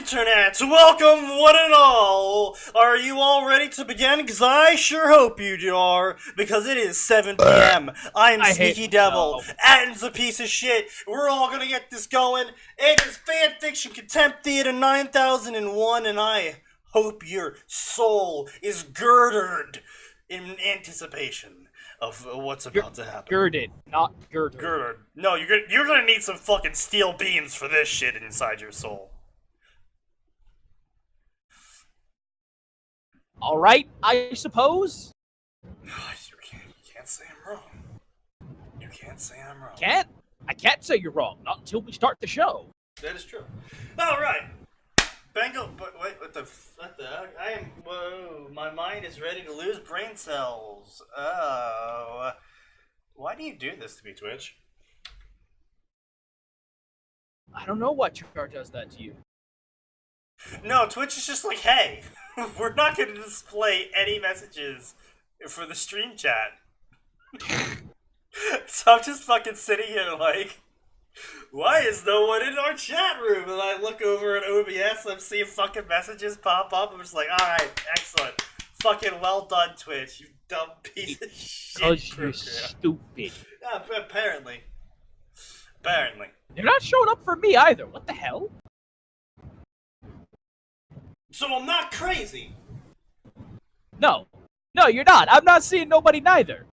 Internet, welcome one and all! Are you all ready to begin? Because I sure hope you are, because it is 7 p.m. I'm Sneaky Devil, Atin's a piece of shit. We're all gonna get this going. It is Fanfiction Contempt Theater 9001, and I hope your soul is girded in anticipation of what's about to happen. Girded, not girded. Girded. No, you're gonna need some fucking steel beams for this shit inside your soul. All right, I suppose. You can't say I'm wrong. You can't say I'm wrong. I can't say you're wrong. Not until we start the show. That is true. All right. Bango, but wait, what the I am. Whoa, my mind is ready to lose brain cells. Oh, why do you do this to me, Twitch? I don't know what car does that to you. No, Twitch is just like, hey, we're not going to display any messages for the stream chat. So I'm just fucking sitting here like, why is no one in our chat room? And I look over at OBS, I'm seeing fucking messages pop up. I'm just like, alright, excellent. Fucking well done, Twitch, you dumb piece of shit. Because you're stupid. Yeah, apparently. Apparently. They're not showing up for me either. What the hell? So I'm not crazy. No, you're not. I'm not seeing nobody neither.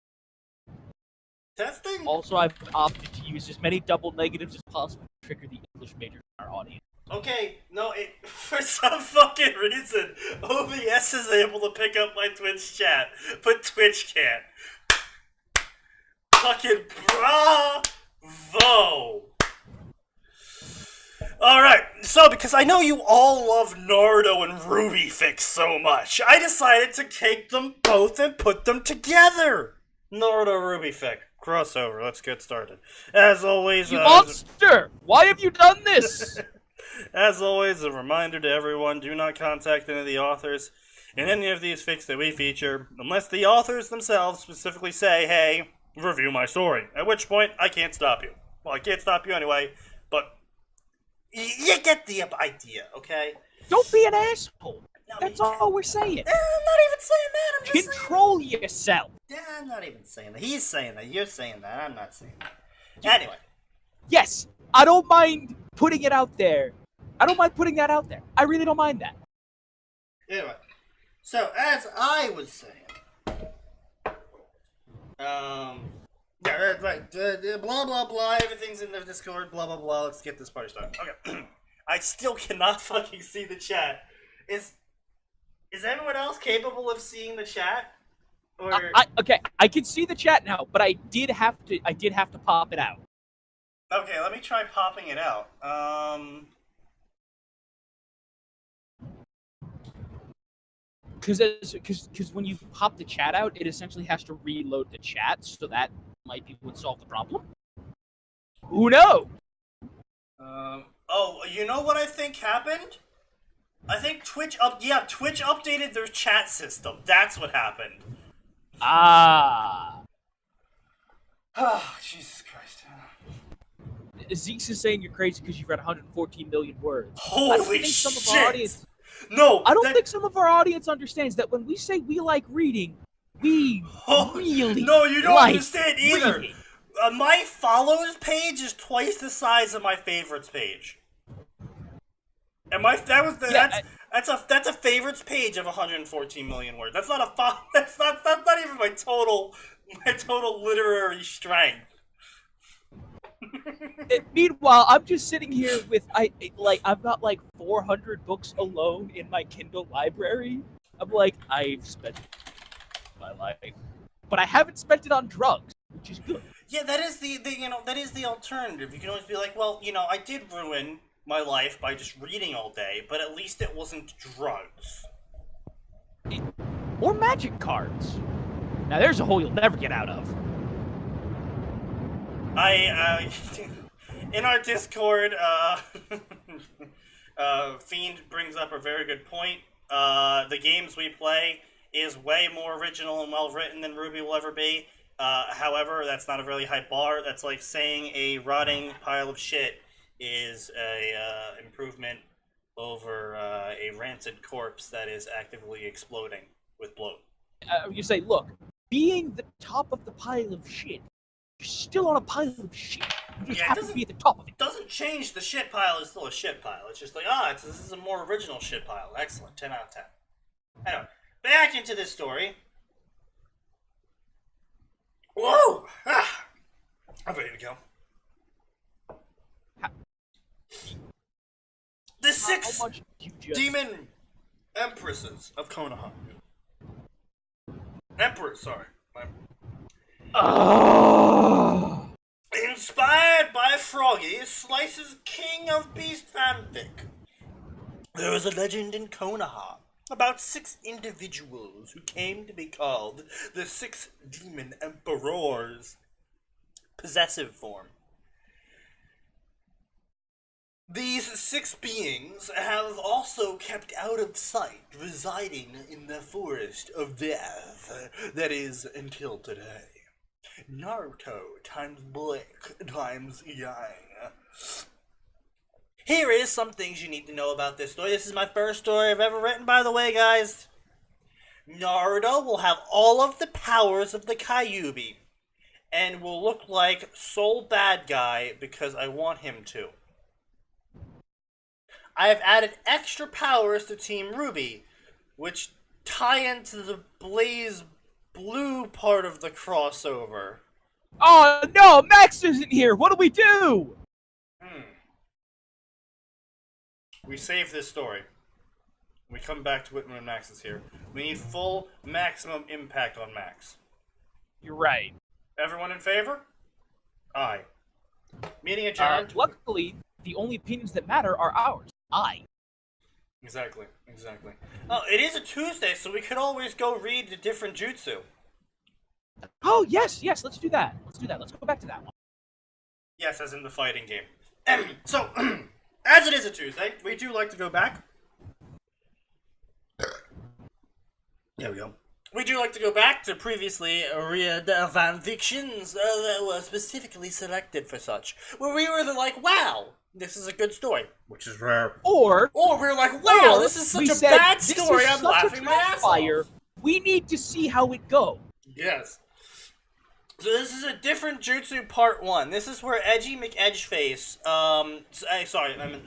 Testing? Also, I've opted to use as many double negatives as possible to trigger the English major in our audience. Okay, no, for some fucking reason, OBS is able to pick up my Twitch chat, but Twitch can't. Fucking bravo! Alright, so because I know you all love Naruto and RubyFix so much, I decided to take them both and put them together! Naruto RubyFix. Crossover, let's get started. As always, You monster! Why have you done this? As always, a reminder to everyone, do not contact any of the authors in any of these fics that we feature, unless the authors themselves specifically say, hey, review my story. At which point, I can't stop you. Well, I can't stop you anyway, but you get the idea, okay? Don't be an asshole. No, that's all we're saying. I'm not even saying that, I'm just Control yourself. Yeah, I'm not even saying that. He's saying that, you're saying that, I'm not saying that. Anyway. Yes, I don't mind putting it out there. I don't mind putting that out there. I really don't mind that. Anyway, so as I was saying, yeah, right, blah blah blah, everything's in the Discord, blah blah blah, let's get this party started. Okay, I still cannot fucking see the chat. Is everyone else capable of seeing the chat? Or... Okay, I can see the chat now, but I did have to pop it out. Okay, let me try popping it out. Because when you pop the chat out, it essentially has to reload the chat, so that might be what solved the problem. Who knows? Oh, you know what I think happened? I think Twitch updated their chat system. That's what happened. Ah. Oh, Jesus Christ. Zeke's is saying you're crazy because you've read 114 million words. Holy shit! I don't think some of our audience understands that when we say we like reading, we really No, you don't understand either. Reading. My follows page is twice the size of my favorites page. And that's a favorites page of 114 million words. That's not a that's not even my total literary strength. Meanwhile, I'm just sitting here with I've got like 400 books alone in my Kindle library. I'm like, I've spent my life, but I haven't spent it on drugs, which is good. Yeah, that is that is the alternative. You can always be like, well, I did ruin my life by just reading all day, but at least it wasn't drugs. Or magic cards. Now there's a hole you'll never get out of. In our Discord, Fiend brings up a very good point. The games we play is way more original and well written than Ruby will ever be. However, that's not a really high bar. That's like saying a rotting pile of shit is a improvement over a rancid corpse that is actively exploding with bloat. You say, look, being the top of the pile of shit, you're still on a pile of shit. You just happen to be at the top of it. Doesn't change. The shit pile is still a shit pile. It's just like, this is a more original shit pile. Excellent. 10 out of 10. Anyway, back into this story. Whoa! I'm ready to go. The 6 demon empresses of Konoha. Emperors, sorry. Inspired by Froggy, Slice's King of Beast fanfic. There is a legend in Konoha about 6 individuals who came to be called the 6 demon emperors. Possessive form. These 6 beings have also kept out of sight, residing in the forest of death. That is, until today. Naruto times Blake times Yang. Here is some things you need to know about this story. This is my first story I've ever written, by the way, guys. Naruto will have all of the powers of the Kyuubi, and will look like sole bad guy because I want him to. I have added extra powers to Team Ruby, which tie into the Blaze Blue part of the crossover. Oh no, Max isn't here! What do we do? We save this story. We come back to it when Max is here. We need full maximum impact on Max. You're right. Everyone in favor? Aye. Meeting adjourned. Luckily, the only opinions that matter are ours. Aye. Exactly. Oh, it is a Tuesday, so we could always go read the different jutsu. Oh, yes, let's do that. Let's go back to that one. Yes, as in the fighting game. So, as it is a Tuesday, we do like to go back. There we go. We do like to go back to previously read fanfictions that were specifically selected for such, where we were like, wow, this is a good story, which is rare. Or we're like, wow, this is such a bad story, I'm laughing my ass off. We need to see how it goes. Yes. So this is a different jutsu part 1. This is where Edgy McEdgeface,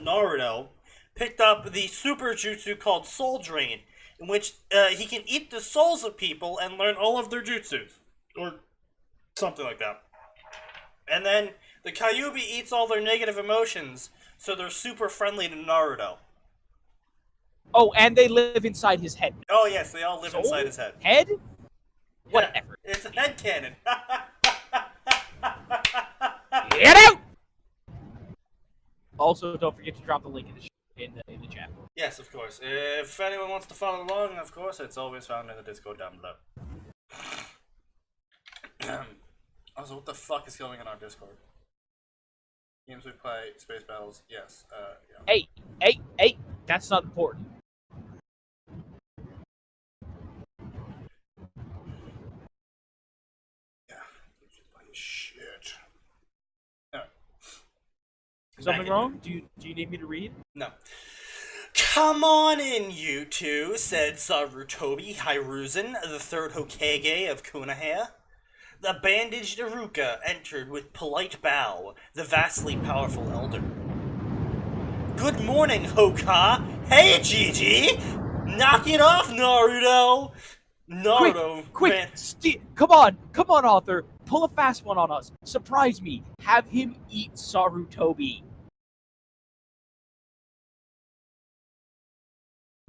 Naruto, picked up the super jutsu called Soul Drain, in which he can eat the souls of people and learn all of their jutsus. Or something like that. And then the Kyuubi eats all their negative emotions, so they're super friendly to Naruto. Oh, and they live inside his head. Oh yes, they all live inside his head. Head? Yeah, whatever. It's a head cannon. Get out! Also, don't forget to drop the link in the chat. Yes, of course. If anyone wants to follow along, of course, it's always found in the Discord down below. Also, what the fuck is going on our Discord? Games we play, space battles, yes. Yeah. Hey, that's not important. Yeah, shit. Alright. Something wrong? Do you need me to read? No. Come on in, you two, said Sarutobi Hiruzen, the 3rd Hokage of Konoha. The bandaged Iruka entered with polite bow, the vastly powerful elder. Good morning, Hoka! Hey, Gigi! Knock it off, Naruto! Quick! Come on, author! Pull a fast one on us. Surprise me. Have him eat Sarutobi.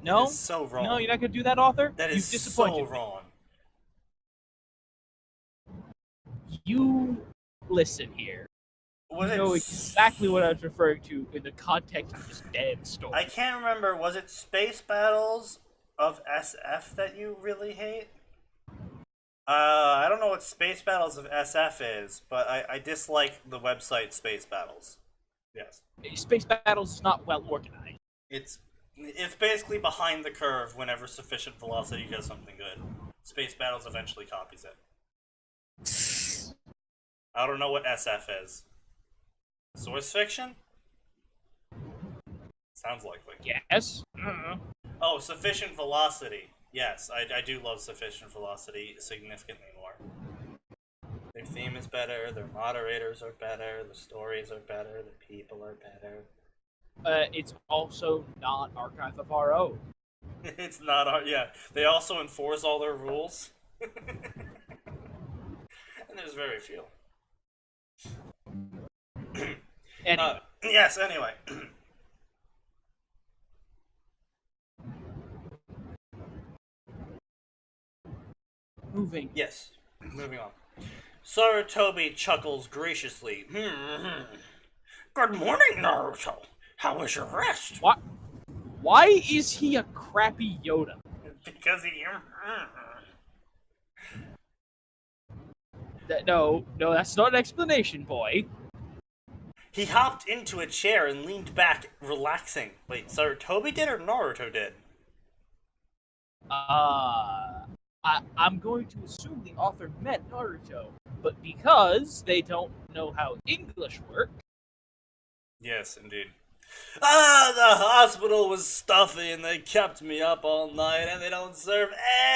No? That is so wrong. No, you're not gonna do that, author? That is so wrong. You listen here. You know exactly what I was referring to in the context of this damn story. I can't remember. Was it Space Battles of SF that you really hate? I don't know what Space Battles of SF is, but I dislike the website Space Battles. Yes. Space Battles is not well organized. It's basically behind the curve whenever sufficient velocity does something good. Space Battles eventually copies it. I don't know what SF is. Source fiction? Sounds likely. Yes. Oh, sufficient velocity. Yes, I do love sufficient velocity significantly more. Their theme is better, their moderators are better, the stories are better, the people are better. It's also not Archive of RO. It's not our, yeah. They also enforce all their rules. And there's very few. Anyway. Yes, anyway. Moving. Yes, moving on. Sarutobi chuckles graciously. Good morning, Naruto. How was your rest? What? Why is he a crappy Yoda? Because he... No, that's not an explanation, boy. He hopped into a chair and leaned back, relaxing. Wait, Sarutobi did or Naruto did? I'm going to assume the author meant Naruto, but because they don't know how English works... Yes, indeed. The hospital was stuffy and they kept me up all night and they don't serve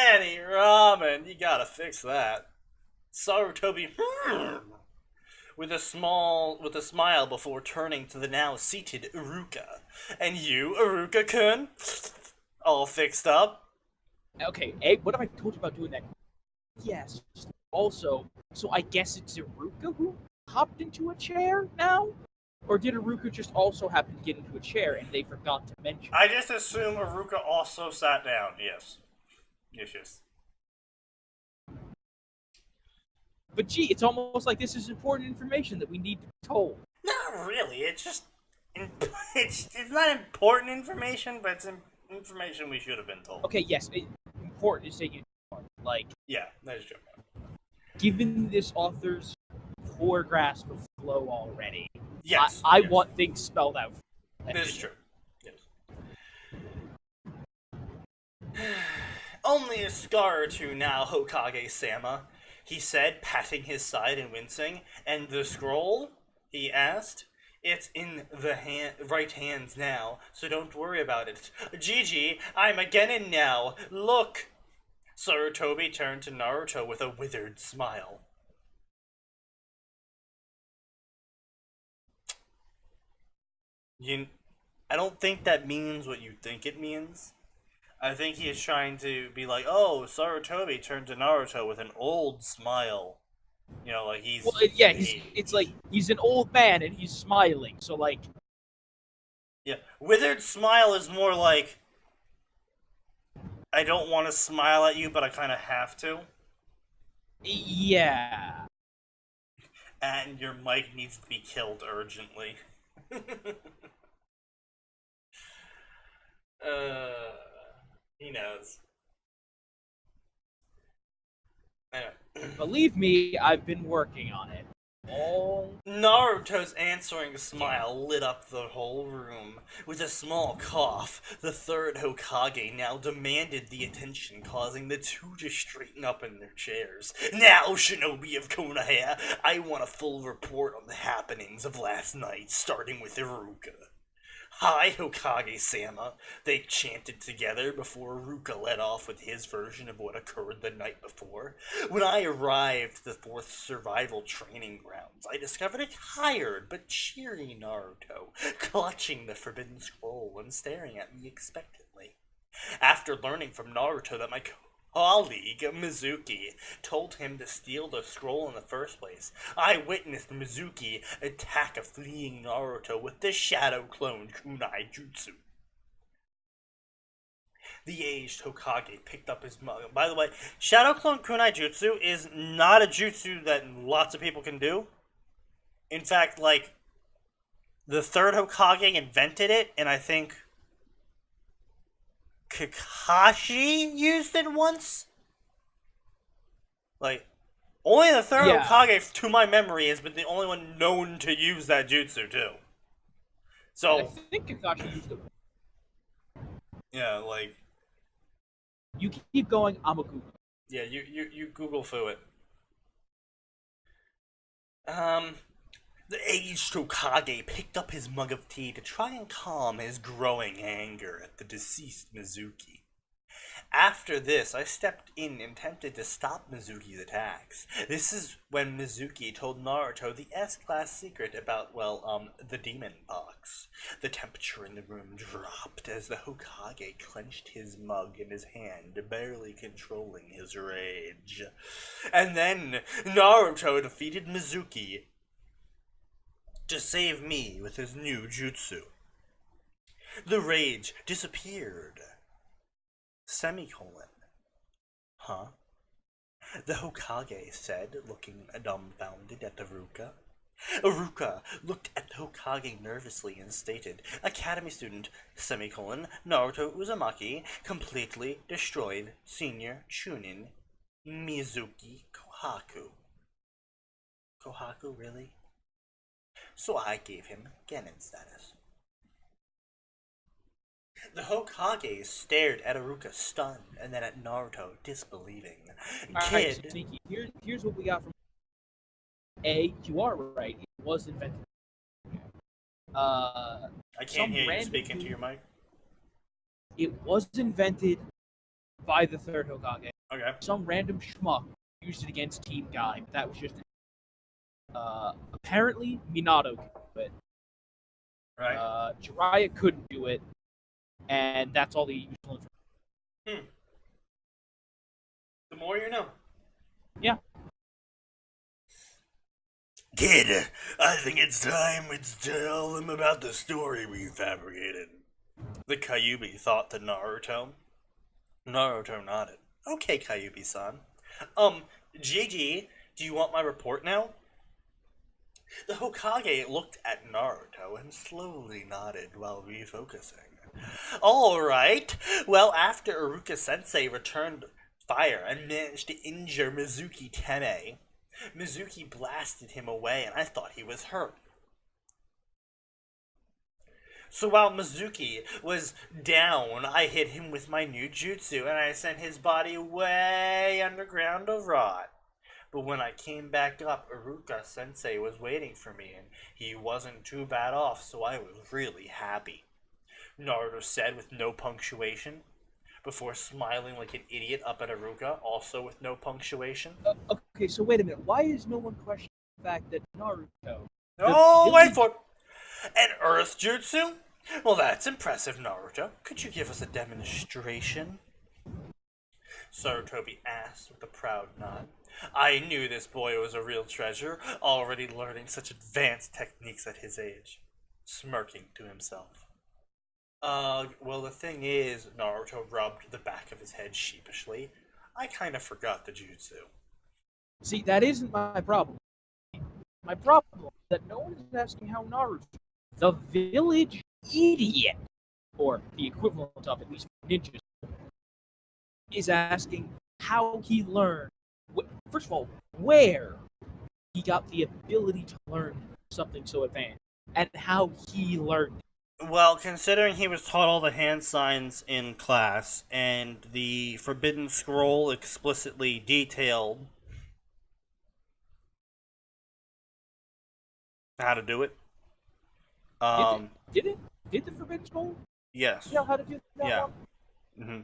any ramen. You gotta fix that. Sarutobi, with a smile before turning to the now seated Iruka. And you, Iruka-kun? All fixed up? Okay, hey, what have I told you about doing that? Yes. Also, so I guess it's Iruka who hopped into a chair now? Or did Iruka just also happen to get into a chair and they forgot to mention? I just assume Iruka also sat down, yes. Yes. But gee, it's almost like this is important information that we need to be told. Not really, it's just... It's not important information, but it's information we should have been told. Okay, yes, important is taking like... Yeah, that is true. Given this author's poor grasp of flow already, yes, I want things spelled out. This is true. Yes. Only a scar or two now, Hokage-sama, he said, patting his side and wincing. And the scroll? He asked. It's in the right hands now, so don't worry about it. Gigi, I'm a genin now. Look! Sarutobi turned to Naruto with a withered smile. I don't think that means what you think it means. I think he is trying to be like, oh, Sarutobi turned to Naruto with an old smile. You know, like he's... Well, yeah, it's like he's an old man and he's smiling, so like... Yeah, withered smile is more like, I don't want to smile at you, but I kind of have to. Yeah. And your mic needs to be killed urgently. He knows. Anyway. Believe me, I've been working on it. Naruto's answering smile lit up the whole room. With a small cough, the third Hokage now demanded the attention, causing the two to straighten up in their chairs. Now, Shinobi of Konoha, I want a full report on the happenings of last night, starting with Iruka. Hi, Hokage-sama, they chanted together before Iruka led off with his version of what occurred the night before. When I arrived at the 4th survival training grounds, I discovered a tired but cheery Naruto, clutching the forbidden scroll and staring at me expectantly. After learning from Naruto that my colleague, Mizuki, told him to steal the scroll in the first place, I witnessed Mizuki attack a fleeing Naruto with the shadow clone kunai jutsu. The aged Hokage picked up his mug. By the way, shadow clone kunai jutsu is not a jutsu that lots of people can do. In fact, like, the third Hokage invented it, and I think Kakashi used it once? Like, only the third Hokage, to my memory, has been the only one known to use that jutsu, too. So... I think Kakashi used it. Yeah, like... You keep going, I'm a Google. Yeah, you Google foo it. The aged Hokage picked up his mug of tea to try and calm his growing anger at the deceased Mizuki. After this, I stepped in and attempted to stop Mizuki's attacks. This is when Mizuki told Naruto the S-class secret about, the demon box. The temperature in the room dropped as the Hokage clenched his mug in his hand, barely controlling his rage. And then Naruto defeated Mizuki to save me with his new jutsu. The rage disappeared. Semicolon. Huh? The Hokage said, looking dumbfounded at Iruka. Iruka looked at the Hokage nervously and stated, Academy student, semicolon, Naruto Uzumaki, completely destroyed senior Chunin, Mizuki Kohaku. Kohaku, really? So I gave him Genin status. The Hokage stared at Iruka stunned, and then at Naruto disbelieving. Alright, so Sneaky, here's what we got from A, you are right, it was invented. I can't hear you speaking to your mic. It was invented by the third Hokage. Okay. Some random schmuck used it against Team Guy, but that was just apparently Minato could do it. Right. Jiraiya couldn't do it. And that's all the useful information. The more you know. Yeah. Kid, I think it's time we tell them about the story we fabricated. The Kyuubi thought to Naruto. Naruto nodded. Okay, Kyuubi-san. Gigi, do you want my report now? The Hokage looked at Naruto and slowly nodded while refocusing. Alright, well, after Iruka-sensei returned fire and managed to injure Mizuki Teme, Mizuki blasted him away and I thought he was hurt. So while Mizuki was down, I hit him with my new jutsu and I sent his body way underground to rot. But when I came back up, Iruka-sensei was waiting for me and he wasn't too bad off, so I was really happy. Naruto said with no punctuation, before smiling like an idiot up at Iruka, also with no punctuation. Okay, so wait a minute. Why is no one questioning the fact that Naruto... Wait for it! An Earth Jutsu? Well, that's impressive, Naruto. Could you give us a demonstration? Sarutobi asked with a proud nod. I knew this boy was a real treasure, already learning such advanced techniques at his age. Smirking to himself. Well, the thing is, Naruto rubbed the back of his head sheepishly. I kind of forgot the jutsu. See, that isn't my problem. My problem is that no one is asking how Naruto, the village idiot, or the equivalent of at least ninjas, is asking how he learned. First of all, where he got the ability to learn something so advanced, and how he learned it. Well, considering he was taught all the hand signs in class, and the Forbidden Scroll explicitly detailed how to do it. Did the Forbidden Scroll? Yes. You know how to do that? Yeah. Mm-hmm.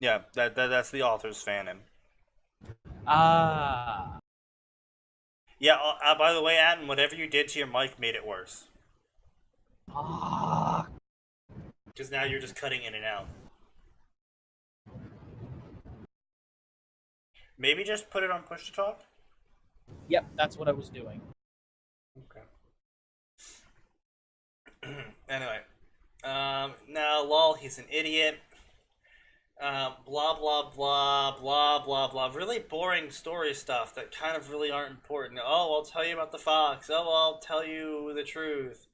Yeah, that's the author's fanon. Ah. Yeah, by the way, Atin, whatever you did to your mic made it worse. Ah. Because now you're just cutting in and out. Maybe just put it on push to talk? Yep, that's what I was doing. Okay. Anyway. Now, lol, he's an idiot. Blah, blah, blah, blah, blah, blah. Really boring story stuff that kind of really aren't important. Oh, I'll tell you about the fox. Oh, I'll tell you the truth.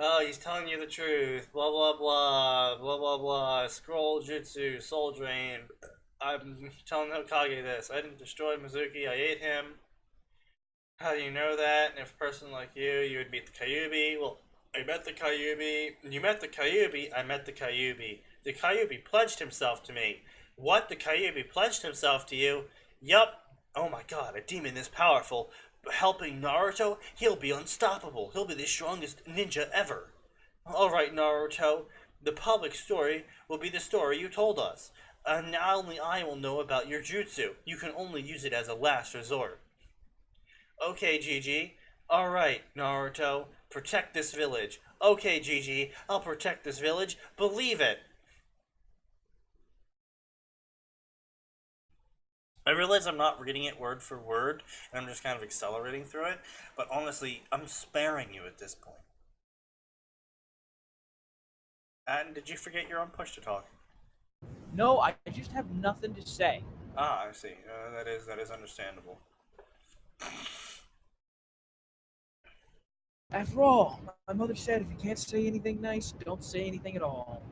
Oh, he's telling you the truth. Blah, blah, blah. Blah, blah, blah. Scroll jutsu. Soul drain. I'm telling Hokage this. I didn't destroy Mizuki. I ate him. How do you know that? And if a person like you would meet the Kyuubi. Well, I met the Kyuubi. You met the Kyuubi. I met the Kyuubi. The Kyuubi pledged himself to me. What? The Kyuubi pledged himself to you? Yup. Oh my god, a demon this powerful. helping Naruto, he'll be unstoppable. He'll be the strongest ninja ever. Alright, Naruto, the public story will be the story you told us. And only I will know about your jutsu. You can only use it as a last resort. Okay, Gigi. Alright, Naruto. Protect this village. Okay, Gigi. I'll protect this village. Believe it. I realize I'm not reading it word for word, and I'm just kind of accelerating through it, but honestly, I'm sparing you at this point. And did you forget your own push to talk? No, I just have nothing to say. Ah, I see. That is understandable. After all, my mother said if you can't say anything nice, don't say anything at all.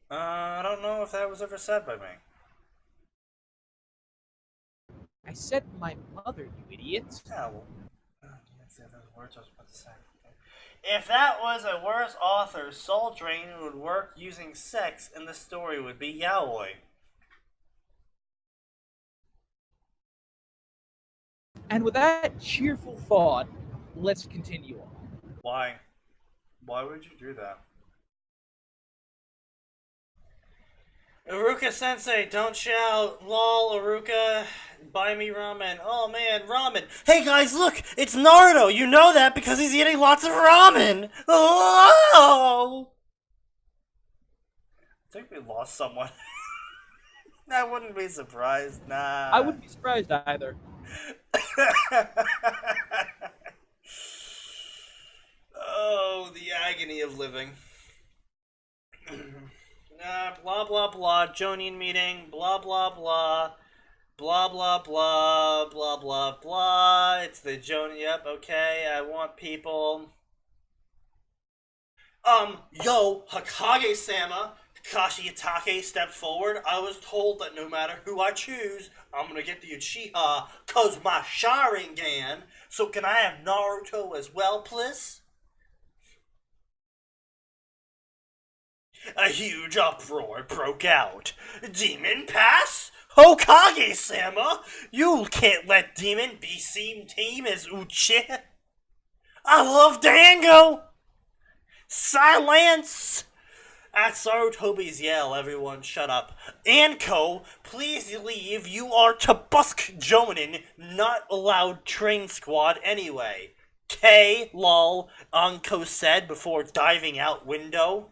I don't know if that was ever said by me. I said my mother, you idiot. Yeah, well, those words I was about to say. If that was a worse author, Soul Drain would work using sex, and the story would be yaoi. And with that cheerful thought, let's continue on. Why? Why would you do that? Iruka-sensei, don't shout. Lol, Iruka, buy me ramen. Oh man, ramen. Hey guys, look! It's Naruto! You know that because he's eating lots of ramen! Oh! I think we lost someone. I wouldn't be surprised, nah. I wouldn't be surprised either. Oh, the agony of living. Blah blah blah, Jonin meeting, blah blah blah, blah blah blah, blah blah blah, it's the Jonin, yep, okay, I want people. Yo, Hokage-sama, Kakashi Itake stepped forward. I was told that no matter who I choose, I'm gonna get the Uchiha, cause my Sharingan, so can I have Naruto as well, please? A huge uproar broke out. Demon Pass? Hokage-sama? You can't let Demon be seen team as Uchiha. I love Dango! Silence! At Sarutobi's yell, everyone shut up. Anko, please leave. You are Tabusk Jonin, not allowed train squad anyway. K, lol, Anko said before diving out window.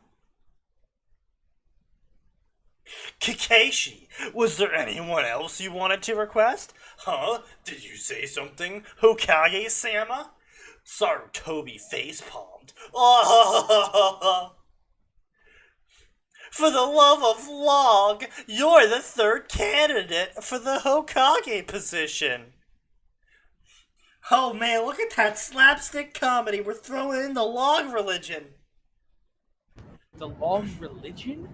Kakashi, was there anyone else you wanted to request? Huh? Did you say something, Hokage-sama? Sarutobi face-palmed. For the love of Log, you're the third candidate for the Hokage position. Oh man, look at that slapstick comedy. We're throwing in the Log religion. The Log religion?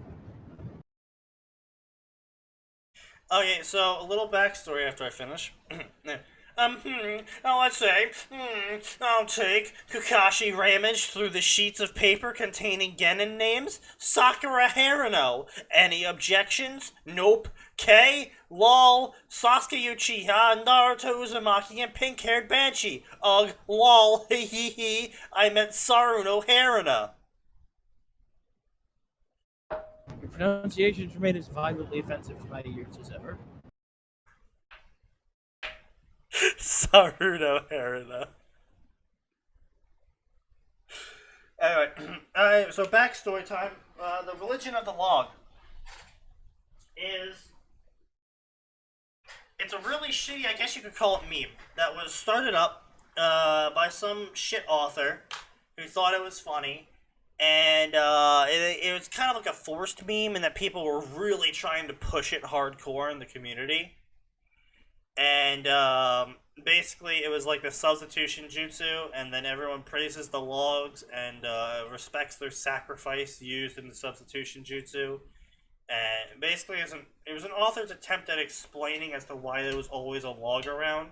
Okay, so a little backstory after I finish. Let's say, I'll take Kakashi ramaged through the sheets of paper containing Genin names, Sakura Haruno. Any objections? Nope. K, lol, Sasuke Uchiha, Naruto Uzumaki, and pink-haired Banshee. Ugh, lol, hehehe, I meant Saruno Haruna. Your pronunciations remain as violently offensive to my ears as ever. Saruno Haruna. Anyway, so backstory time. The religion of the Log is... It's a really shitty, I guess you could call it, meme that was started up by some shit author who thought it was funny. And it was kind of like a forced meme in that people were really trying to push it hardcore in the community. And basically it was like the substitution jutsu, and then everyone praises the logs and respects their sacrifice used in the substitution jutsu. And basically it was an author's attempt at explaining as to why there was always a log around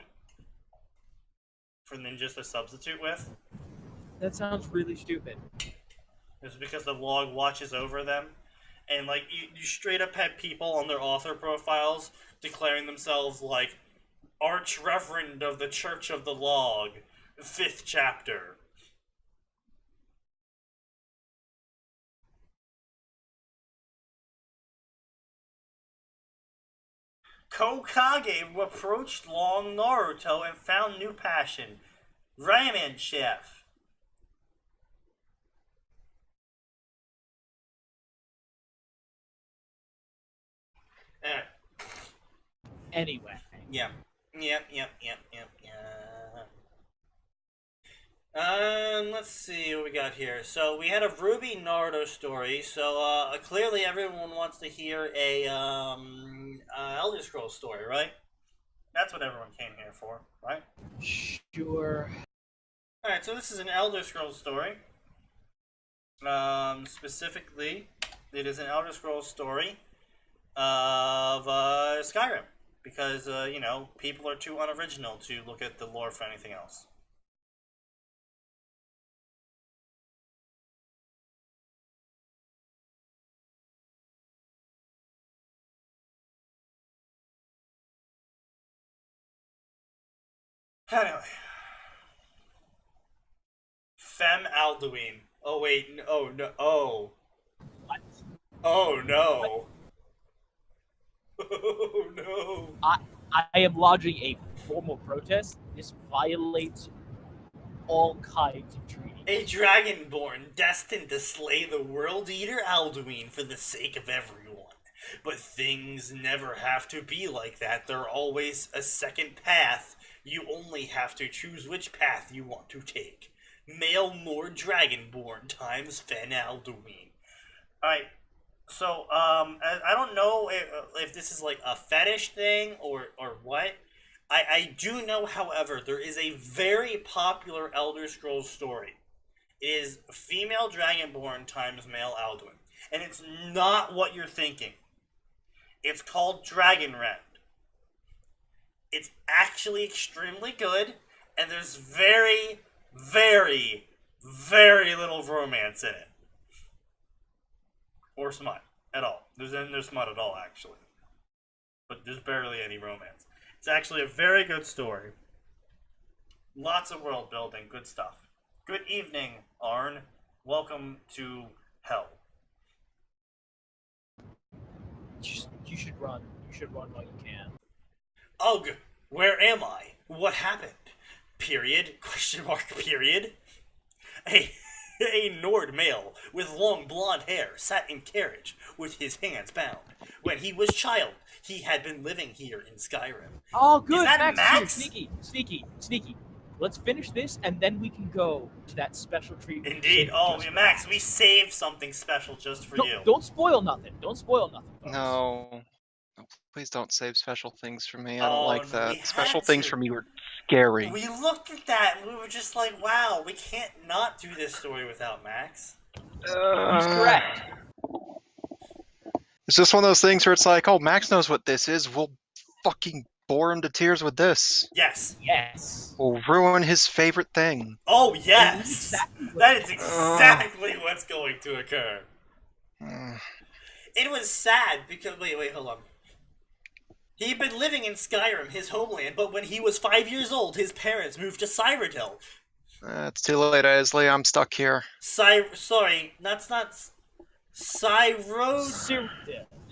for ninjas to substitute with. That sounds really stupid. It's because the log watches over them. and like you straight up had people on their author profiles declaring themselves like Archreverend of the Church of the Log, 5th chapter. Kokage approached Long Naruto and found new passion. Ramen chef. Anyway. Yep. Let's see what we got here. So we had a Ruby Naruto story. So clearly everyone wants to hear a Elder Scrolls story, right? That's what everyone came here for, right? Sure. All right. So this is an Elder Scrolls story. Specifically, it is an Elder Scrolls story of Skyrim, because you know, people are too unoriginal to look at the lore for anything else. Anyway. Femme Alduin. Oh wait, oh no, oh. What? Oh no. Oh no. I am lodging a formal protest. This violates all kinds of treaties. A dragonborn destined to slay the World Eater Alduin for the sake of everyone. But things never have to be like that. There's always a second path. You only have to choose which path you want to take. Male Lord Dragonborn times Fen Alduin. Alright, so, I don't know if this is like a fetish thing or what. I do know, however, there is a very popular Elder Scrolls story. It is female Dragonborn times male Alduin. And it's not what you're thinking. It's called Dragonrend. It's actually extremely good, and there's very, very, very little romance in it. Or smut at all. There's smut at all, actually. But there's barely any romance. It's actually a very good story. Lots of world building, good stuff. Good evening, Arn. Welcome to hell. You should run. You should run while you can. Ugh, where am I? What happened? Period? Question mark, period? A Nord male with long blonde hair sat in carriage with his hands bound. When he was child, he had been living here in Skyrim. Oh, good. Is that Max? Sneaky. Let's finish this, and then we can go to that special treat. Indeed. Oh, yeah, Max, we saved something special just for you. Don't spoil nothing. Folks. No. Please don't save special things for me. I don't like no, that. we Special had things to. for me were scary. We looked at that and we were just like, wow, we can't not do this story without Max. He's correct. It's just one of those things where it's like, oh, Max knows what this is. We'll fucking bore him to tears with this. Yes. We'll ruin his favorite thing. Oh, yes. That is exactly what's going to occur. It was sad because... Wait, hold on. He'd been living in Skyrim, his homeland, but when he was 5 years old, his parents moved to Cyrodiil. It's too late, Isley. I'm stuck here. Sorry, that's not... Cyrodiil.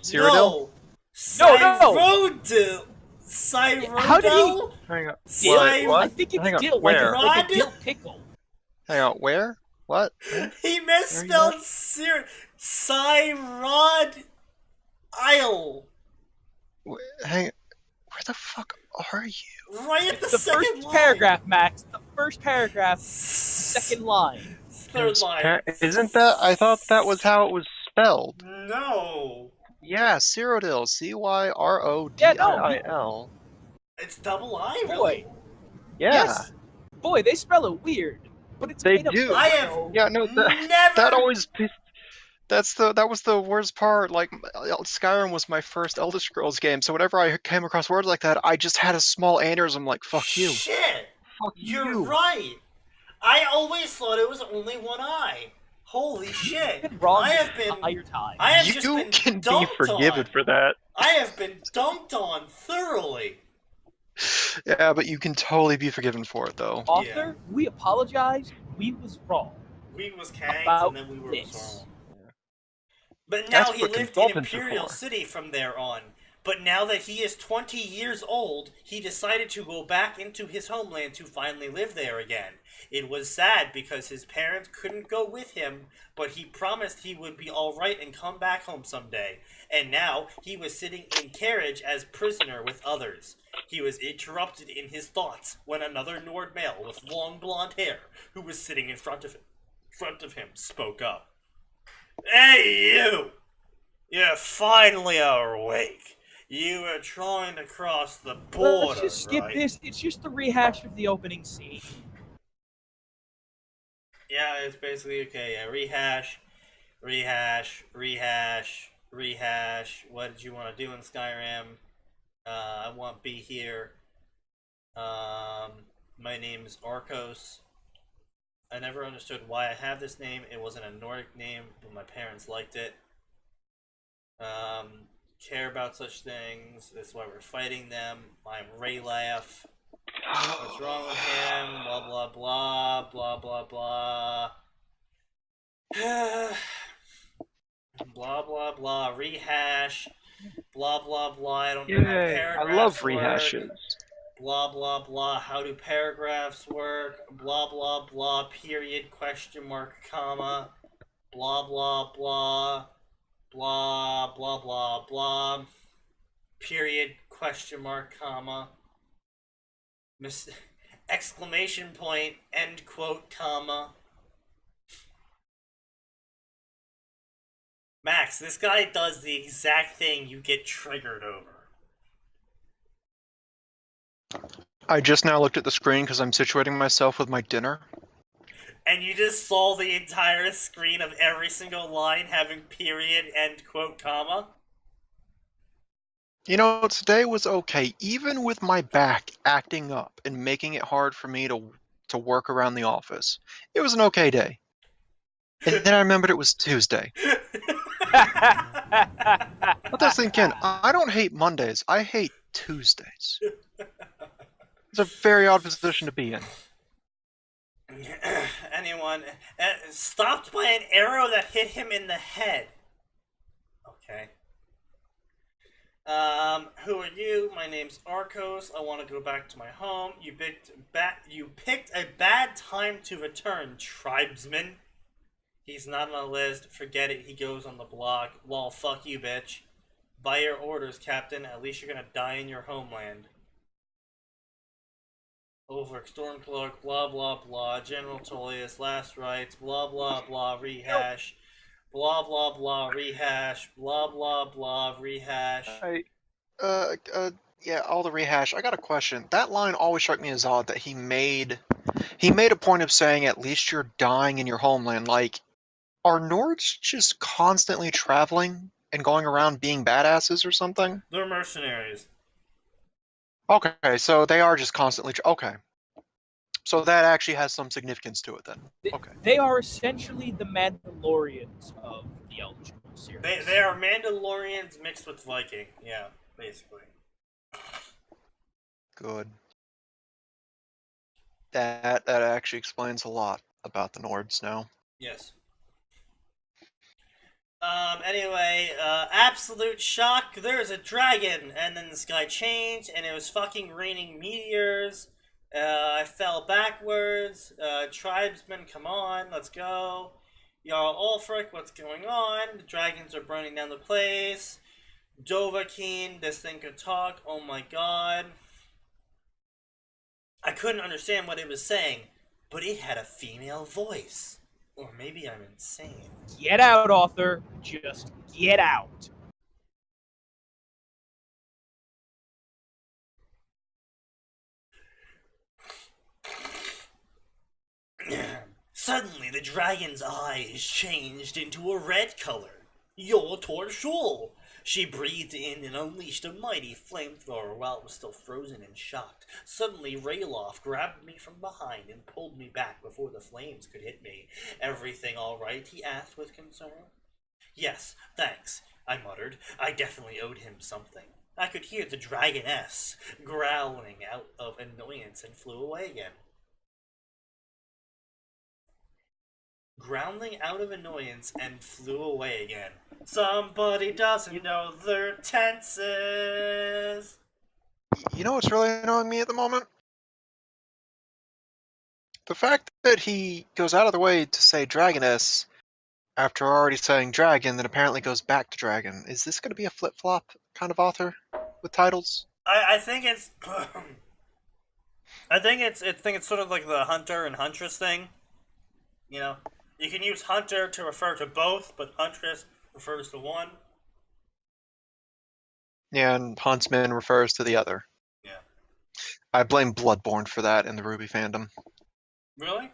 Cyrodiil? Cyrodiil. Cyrodiil? How did he... Hang on. What? I think it's dill, like a dill pickle. Hang on, where? What? He misspelled Cyrod Isle. Hang on. Where the fuck are you? Right at the second second first line. paragraph, Max. The first paragraph, second line. Third line. Isn't that? I thought that was how it was spelled. No. Yeah, Cyrodiil. Cyrodiil. Yeah, no. It's double I, Boy. really? Yeah. Yes. Boy, they spell it weird, but it's They made up. do. I have Yeah, no, that always pissed. That was the worst part. Like, Skyrim was my first Elder Scrolls game, so whenever I came across words like that, I just had a small aneurysm. Like, fuck you. Shit. Fuck You're you. right. I always thought it was only one I. Holy shit! Been wrong I this have been. entire time. I have just You been can be dunked forgiven on. for that. I have been dunked on thoroughly. Yeah, but you can totally be forgiven for it, though. Author, we apologize. We was wrong We was canked, about and then we were this. wrong. But That's now he what lived in consultants are Imperial for. City from there on. But now that he is 20 years old, he decided to go back into his homeland to finally live there again. It was sad because his parents couldn't go with him, but he promised he would be alright and come back home someday. And now he was sitting in carriage as prisoner with others. He was interrupted in his thoughts when another Nord male with long blonde hair, who was sitting in front of him, spoke up. Hey, you! You finally are awake. You were trying to cross the border, Let's just skip right? this. It's just the rehash of the opening scene. Yeah, it's basically okay. Yeah, rehash. What did you want to do in Skyrim? I want to be here. My name's Arcos. I never understood why I have this name. It wasn't a Nordic name, but my parents liked it. Care about such things. That's why we're fighting them. I'm Raylaf. What's wrong with him? Blah blah blah blah blah blah. Blah blah blah. Rehash. Blah blah blah. I don't know how Yay, paragraphs I love work. rehashes. Blah blah blah. How do paragraphs work? Blah blah blah. Period. Question mark. Comma. Blah blah blah. Blah blah blah blah. Period. Question mark. Comma. Exclamation point. End quote. Comma. Max, this guy does the exact thing you get triggered over. I just now looked at the screen because I'm situating myself with my dinner. And you just saw the entire screen of every single line having period, end quote, comma? You know, today was okay, even with my back acting up and making it hard for me to work around the office. It was an okay day. And then I remembered it was Tuesday. Let that sink in. I don't hate Mondays. I hate Tuesdays. It's a very odd position to be in. Anyone stopped by an arrow that hit him in the head. Okay. Who are you? My name's Arcos. I want to go back to my home. You picked a bad time to return, tribesman. He's not on the list. Forget it. He goes on the block. Lol, fuck you, bitch. By your orders, Captain. At least you're gonna die in your homeland. Over Stormcloak, blah blah blah. General Tullius, last rites, blah blah blah. Rehash. Blah blah blah. Rehash. Blah blah blah. Rehash. Yeah, all the rehash. I got a question. That line always struck me as odd that he made a point of saying at least you're dying in your homeland. Like, are Nords just constantly traveling and going around being badasses or something? They're mercenaries. Okay, so they are just constantly. Okay. So that actually has some significance to it then. Okay. They are essentially the Mandalorians of the Elder Scrolls series. They are Mandalorians mixed with Viking. Yeah, basically. Good. That actually explains a lot about the Nords now. Yes. Anyway, absolute shock, there's a dragon! And then the sky changed, and it was fucking raining meteors. I fell backwards. Tribesmen, come on, let's go. Jarl Ulfric, what's going on? The dragons are burning down the place. Dovahkiin, this thing could talk, oh my god. I couldn't understand what it was saying, but it had a female voice. Or maybe I'm insane. Get out, author. Just get out. Suddenly, the dragon's eyes changed into a red color. You're Torshul. She breathed in and unleashed a mighty flamethrower while it was still frozen and shocked. Suddenly, Rayloff grabbed me from behind and pulled me back before the flames could hit me. Everything all right? He asked with concern. Yes, thanks, I muttered. I definitely owed him something. I could hear the dragoness growling out of annoyance and flew away again. Growling out of annoyance and flew away again. Somebody doesn't know their tenses. You know what's really annoying me at the moment? The fact that he goes out of the way to say dragoness after already saying dragon, then apparently goes back to dragon. Is this going to be a flip-flop kind of author with titles? I think it's I think it's sort of like the hunter and huntress thing. You know, you can use hunter to refer to both, but huntress refers to one. Yeah, and huntsman refers to the other. Yeah. I blame Bloodborne for that in the Ruby fandom. Really?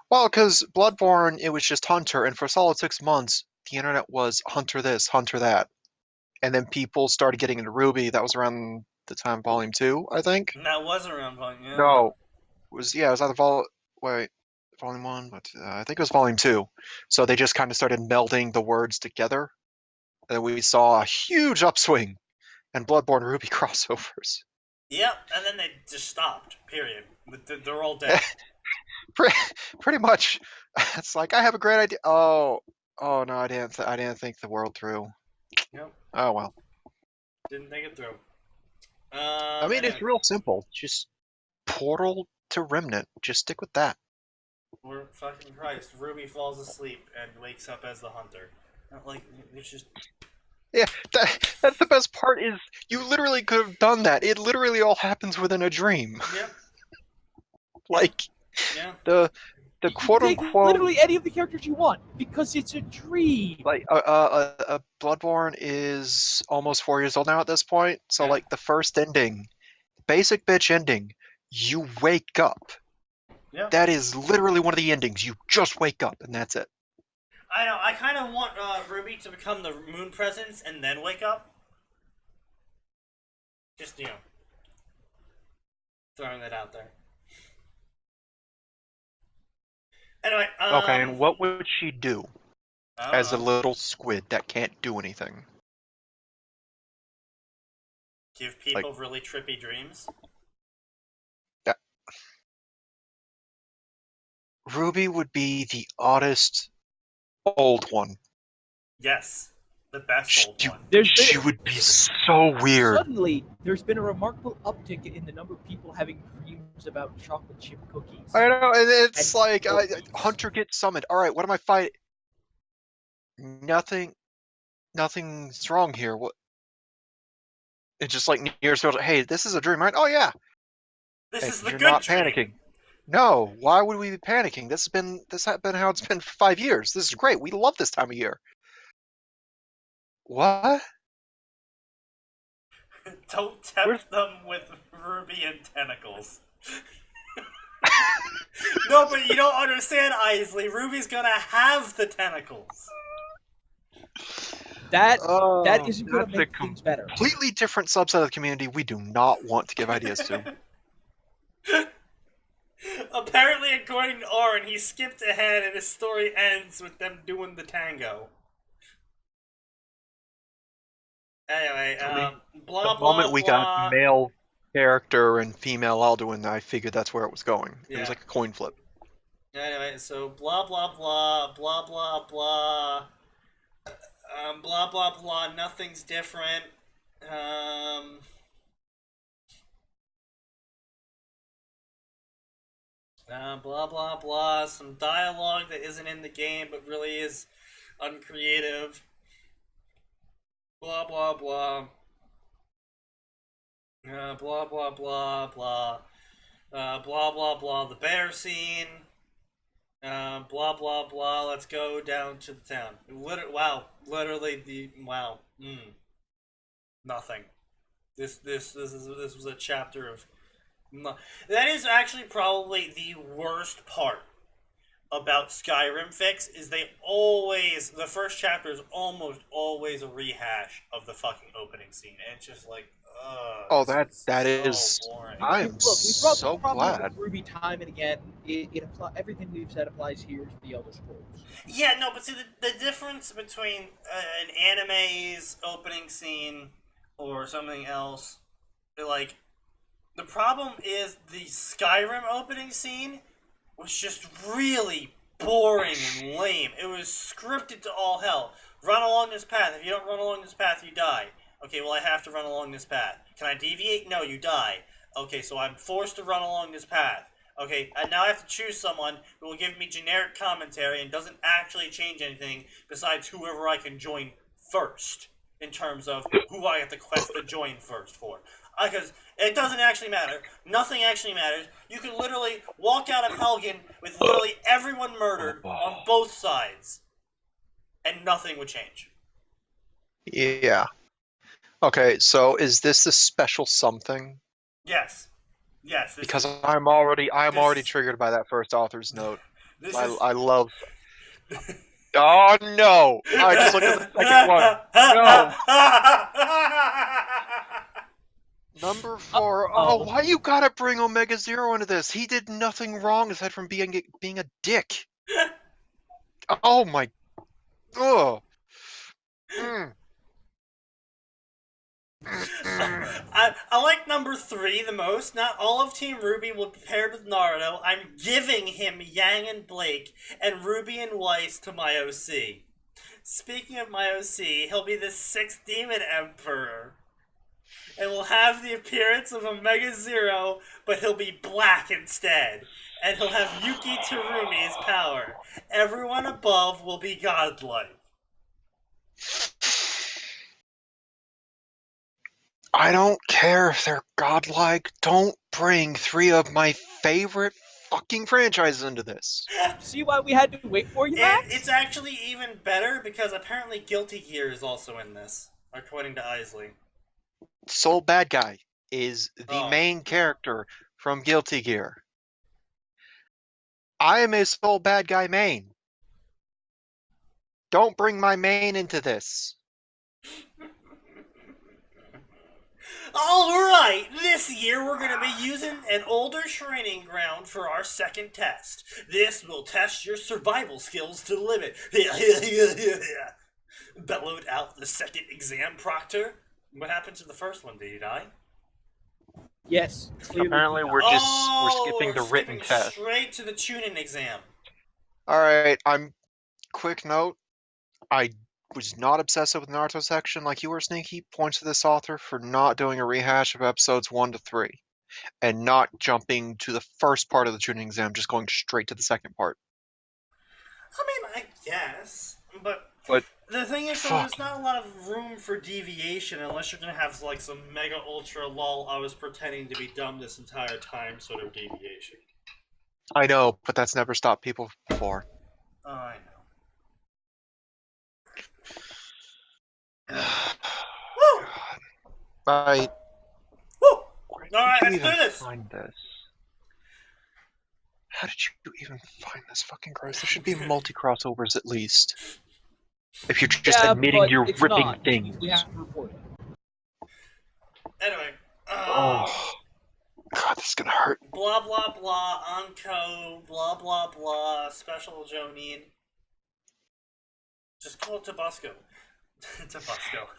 Well, because Bloodborne, it was just Hunter, and for a solid 6 months, the internet was Hunter this, Hunter that. And then people started getting into Ruby. That was around the time Volume 2, I think? That was around volume. Yeah. No. It was either Volume 1, but I think it was Volume 2. So they just kind of started melding the words together. And we saw a huge upswing in Bloodborne Ruby crossovers. Yep, and then they just stopped. Period. They're all dead. Pretty much. It's like, I have a great idea. Oh no, I didn't think the world through. Yep. Oh well. Didn't think it through. I mean, it's real simple. Just portal to Remnant. Just stick with that. Or fucking Christ, Ruby falls asleep and wakes up as the hunter. Like, it's just... Yeah, that's the best part is you literally could have done that. It literally all happens within a dream. Yep. Like, Yeah. the quote Take unquote literally any of the characters you want because it's a dream. like Bloodborne is almost 4 years old now at this point. So Yeah. like the first ending, basic bitch ending, you wake up. Yeah. That is literally one of the endings. You just wake up and that's it. I know, I kind of want Ruby to become the moon presence and then wake up. Just, you know, throwing that out there. Anyway, Okay, and what would she do as a know. little squid that can't do anything? Give people really trippy dreams? Ruby would be the oddest old one. Yes. The best old one. She would be so weird. Suddenly, there's been a remarkable uptick in the number of people having dreams about chocolate chip cookies. I know, and it's And like cookies. Hunter gets summoned. All right, what am I fighting? Nothing's wrong here. What? It's just like Nier's goes, hey, this is a dream, right? Oh yeah. This Hey, is the you're good not dream. panicking. No, why would we be panicking? This has been how it's been for 5 years. This is great. We love this time of year. What? Don't tempt them with Ruby and tentacles. No, but you don't understand, Isley. Ruby's gonna have the tentacles. That Oh, isn't going that's to make things better. completely different subset of the community we do not want to give ideas to. Apparently, according to Oren, he skipped ahead and his story ends with them doing the tango. Anyway, blah, The blah, moment we blah. got male character and female Alduin, I figured that's where it was going. It Yeah. was like a coin flip. Anyway, so blah, blah, blah, blah, blah, blah. Blah, blah, blah, nothing's different. Blah, blah, blah. Some dialogue that isn't in the game but really is uncreative. Blah, blah, blah. Blah, blah, blah, blah. Blah, blah, blah. The bear scene. Blah, blah, blah. Let's go down to the town. Wow. Literally wow. Nothing. This was a chapter of... That is actually probably the worst part about Skyrim fix is the first chapter is almost always a rehash of the fucking opening scene. And it's just like, Oh, this is that so is. boring. I am Look, we brought this so problem up glad. with Ruby time and again. Everything we've said applies here to the Elder Scrolls. Yeah, no, but see, the difference between an anime's opening scene or something else, like, the problem is the Skyrim opening scene was just really boring and lame. It was scripted to all hell. Run along this path. If you don't run along this path, you die. Okay, well, I have to run along this path. Can I deviate? No, you die. Okay, so I'm forced to run along this path. Okay, and now I have to choose someone who will give me generic commentary and doesn't actually change anything besides whoever I can join first in terms of who I have to quest to join first for. Because it doesn't actually matter. Nothing actually matters. You can literally walk out of Helgen with literally everyone murdered on both sides, and nothing would change. Yeah. Okay, so is this a special something? Yes. Yes. Because I'm already triggered by that first author's note. I love. Oh no! I just looked at the second one. No. Number 4. Oh, why you gotta bring Omega Zero into this? He did nothing wrong aside from being a dick. Oh my. Ugh. I like number 3 the most. Not all of Team Ruby will be paired with Naruto. I'm giving him Yang and Blake and Ruby and Weiss to my OC. Speaking of my OC, he'll be the 6th Demon Emperor. And will have the appearance of Omega Zero, but he'll be black instead. And he'll have Yuki Terumi's power. Everyone above will be godlike. I don't care if they're godlike. Don't bring 3 of my favorite fucking franchises into this. See why we had to wait for you, Max? It's actually even better because apparently Guilty Gear is also in this, according to Isley. Soul Bad Guy is the main character from Guilty Gear. I am a Soul Bad Guy main. Don't bring my main into this. Alright, this year we're going to be using an older training ground for our second test. This will test your survival skills to the limit. Bellowed out the second exam proctor. What happened to the first one? Did he die? Yes. Apparently we're skipping the written test. Straight to the tuning exam. Alright, quick note. I was not obsessive with Naruto section like you were, Sneaky. Points to this author for not doing a rehash of episodes 1 to 3. And not jumping to the first part of the tuning exam, just going straight to the second part. I mean, I guess. But the thing is, though, there's not a lot of room for deviation unless you're going to have, like, some mega ultra lol, I was pretending to be dumb this entire time sort of deviation. I know, but that's never stopped people before. Oh, I know. Woo! Right. Woo! Alright, let's do this! Find this? How did you even find this fucking gross? There should be multi-crossovers at least. If you're just admitting you're ripping things. We have to report it. Anyway. Oh. God, this is gonna hurt. Blah, blah, blah, Anko, blah, blah, blah, Special Jonin. Just call it Tabasco. Tabasco.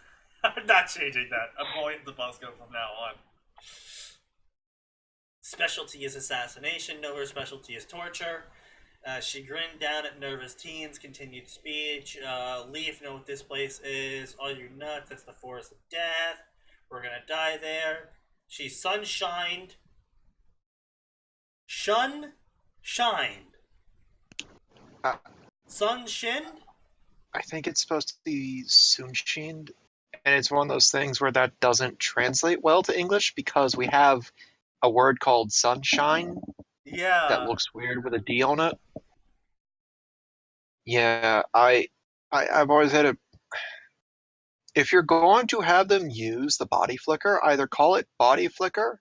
I'm not changing that. I'm calling it Tabasco from now on. Specialty is assassination. No, her specialty is torture. She grinned down at nervous teens. Continued speech. Leave. Know what this place is. All you nuts. That's the forest of death. We're gonna die there. She sunshined. Shunshined. Sunshinned? I think it's supposed to be sunshined, and it's one of those things where that doesn't translate well to English because we have a word called sunshine. Yeah. That looks weird with a D on it. Yeah, I've always had a... If you're going to have them use the body flicker, either call it body flicker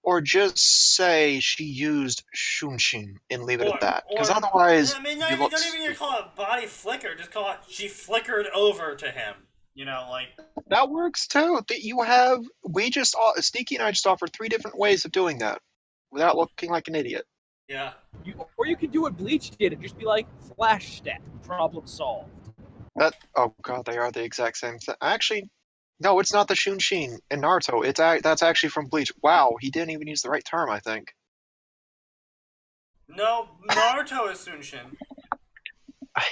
Or just say she used shunshin and leave it at that. Because Or otherwise, I mean, you look don't even need to stupid. call it body flicker. Just call it she flickered over to him. You know, like That works too. Sneaky and I just offered 3 different ways of doing that without looking like an idiot. yeah. Or you could do what Bleach did and just be like, flash step, problem solved. Oh god, they are the exact same thing. Actually, no, it's not the Shunshin in Naruto. That's actually from Bleach. Wow, he didn't even use the right term, I think. No, Naruto is Sunshin. I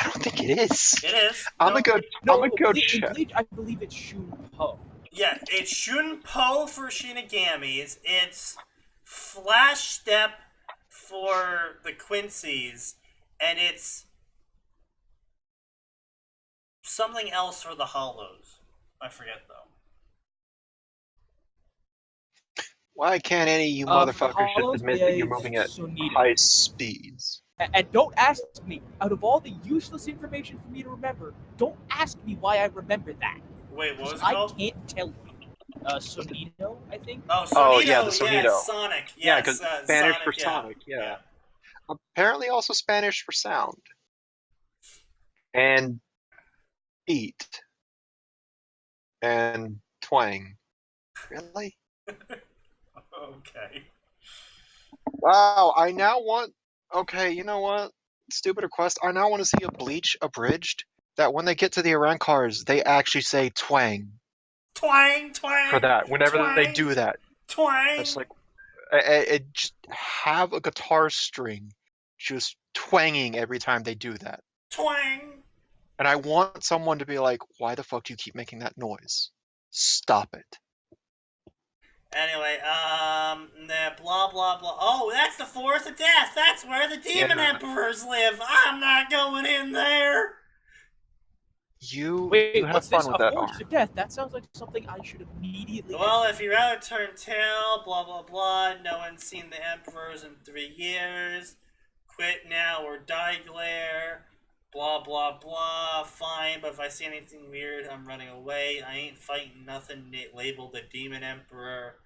don't think it is. It is. I'm No. gonna go in check. Bleach, I believe it's Shunpo. Yeah, it's Shunpo for Shinigamis. It's Flash Step for the Quincy's, and it's something else for the Hollows. I forget though. Why can't any of you For the motherfuckers just Hollows, admit that you're it's moving at Sunito. high speeds? And don't ask me, out of all the useless information for me to remember, don't ask me why I remember that. Wait, what was it I called? can't tell you. Sonito, I think. Oh, Sonito. Oh, yeah, the Yeah, Sonito. Sonic. Yeah, Yes, because Spanish Sonic, for Sonic, yeah. Apparently also Spanish for sound. And beat. And twang. Really? Okay. Wow, I now want... Okay, you know what? Stupid request. I now want to see a Bleach abridged that when they get to the Arankars, they actually say twang Twang, twang. for that. Whenever twang, they do that. Twang. That's like... just have a guitar string just twanging every time they do that. Twang. And I want someone to be like, why the fuck do you keep making that noise? Stop it. Anyway, blah blah blah. Oh, that's the Forest of Death. That's where the Demon Emperors live. I'm not going in there. You Wait, have what's fun this? with A that. Forest of Death? That sounds like something I should immediately. Well, if you'd rather turn tail, blah blah blah. No one's seen the Emperors in 3 years. Quit now or die, Glare. Blah blah blah. Fine, but if I see anything weird, I'm running away. I ain't fighting nothing labeled the Demon Emperor.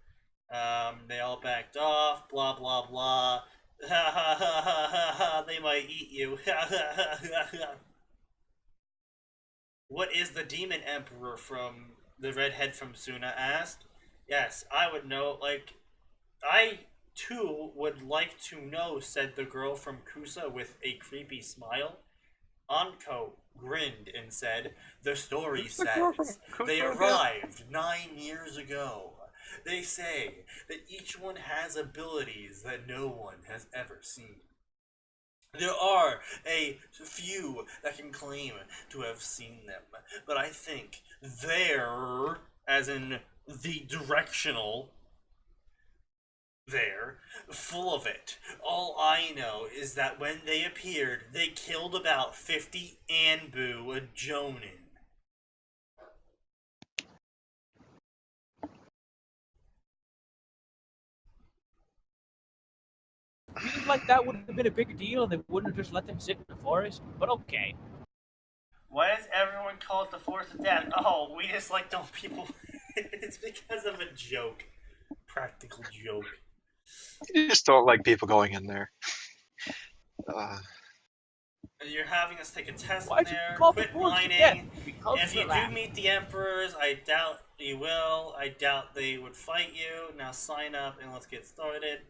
They all backed off. Blah blah blah. Ha ha ha ha ha ha. They might eat you. Ha ha ha ha ha. What is the Demon Emperor from the redhead from Suna asked? Yes, I would know. Like, I too would like to know, said the girl from Kusa with a creepy smile. Anko grinned and said, the story says they arrived 9 years ago. They say that each one has abilities that no one has ever seen. There are a few that can claim to have seen them, but I think they're, as in the directional, they're full of it. All I know is that when they appeared, they killed about 50 Anbu Jonin. Seems like that would have been a bigger deal and they wouldn't have just let them sit in the forest, but okay. Why does everyone call it the Forest of Death? Oh, we just like don't people... It's because of a joke. Practical joke. You just don't like people going in there. You're having us take a test Why'd in you there. call Quit the forest of whining. death? Because If you do meet the Emperors, I doubt you will. I doubt they would fight you. Now sign up and let's get started.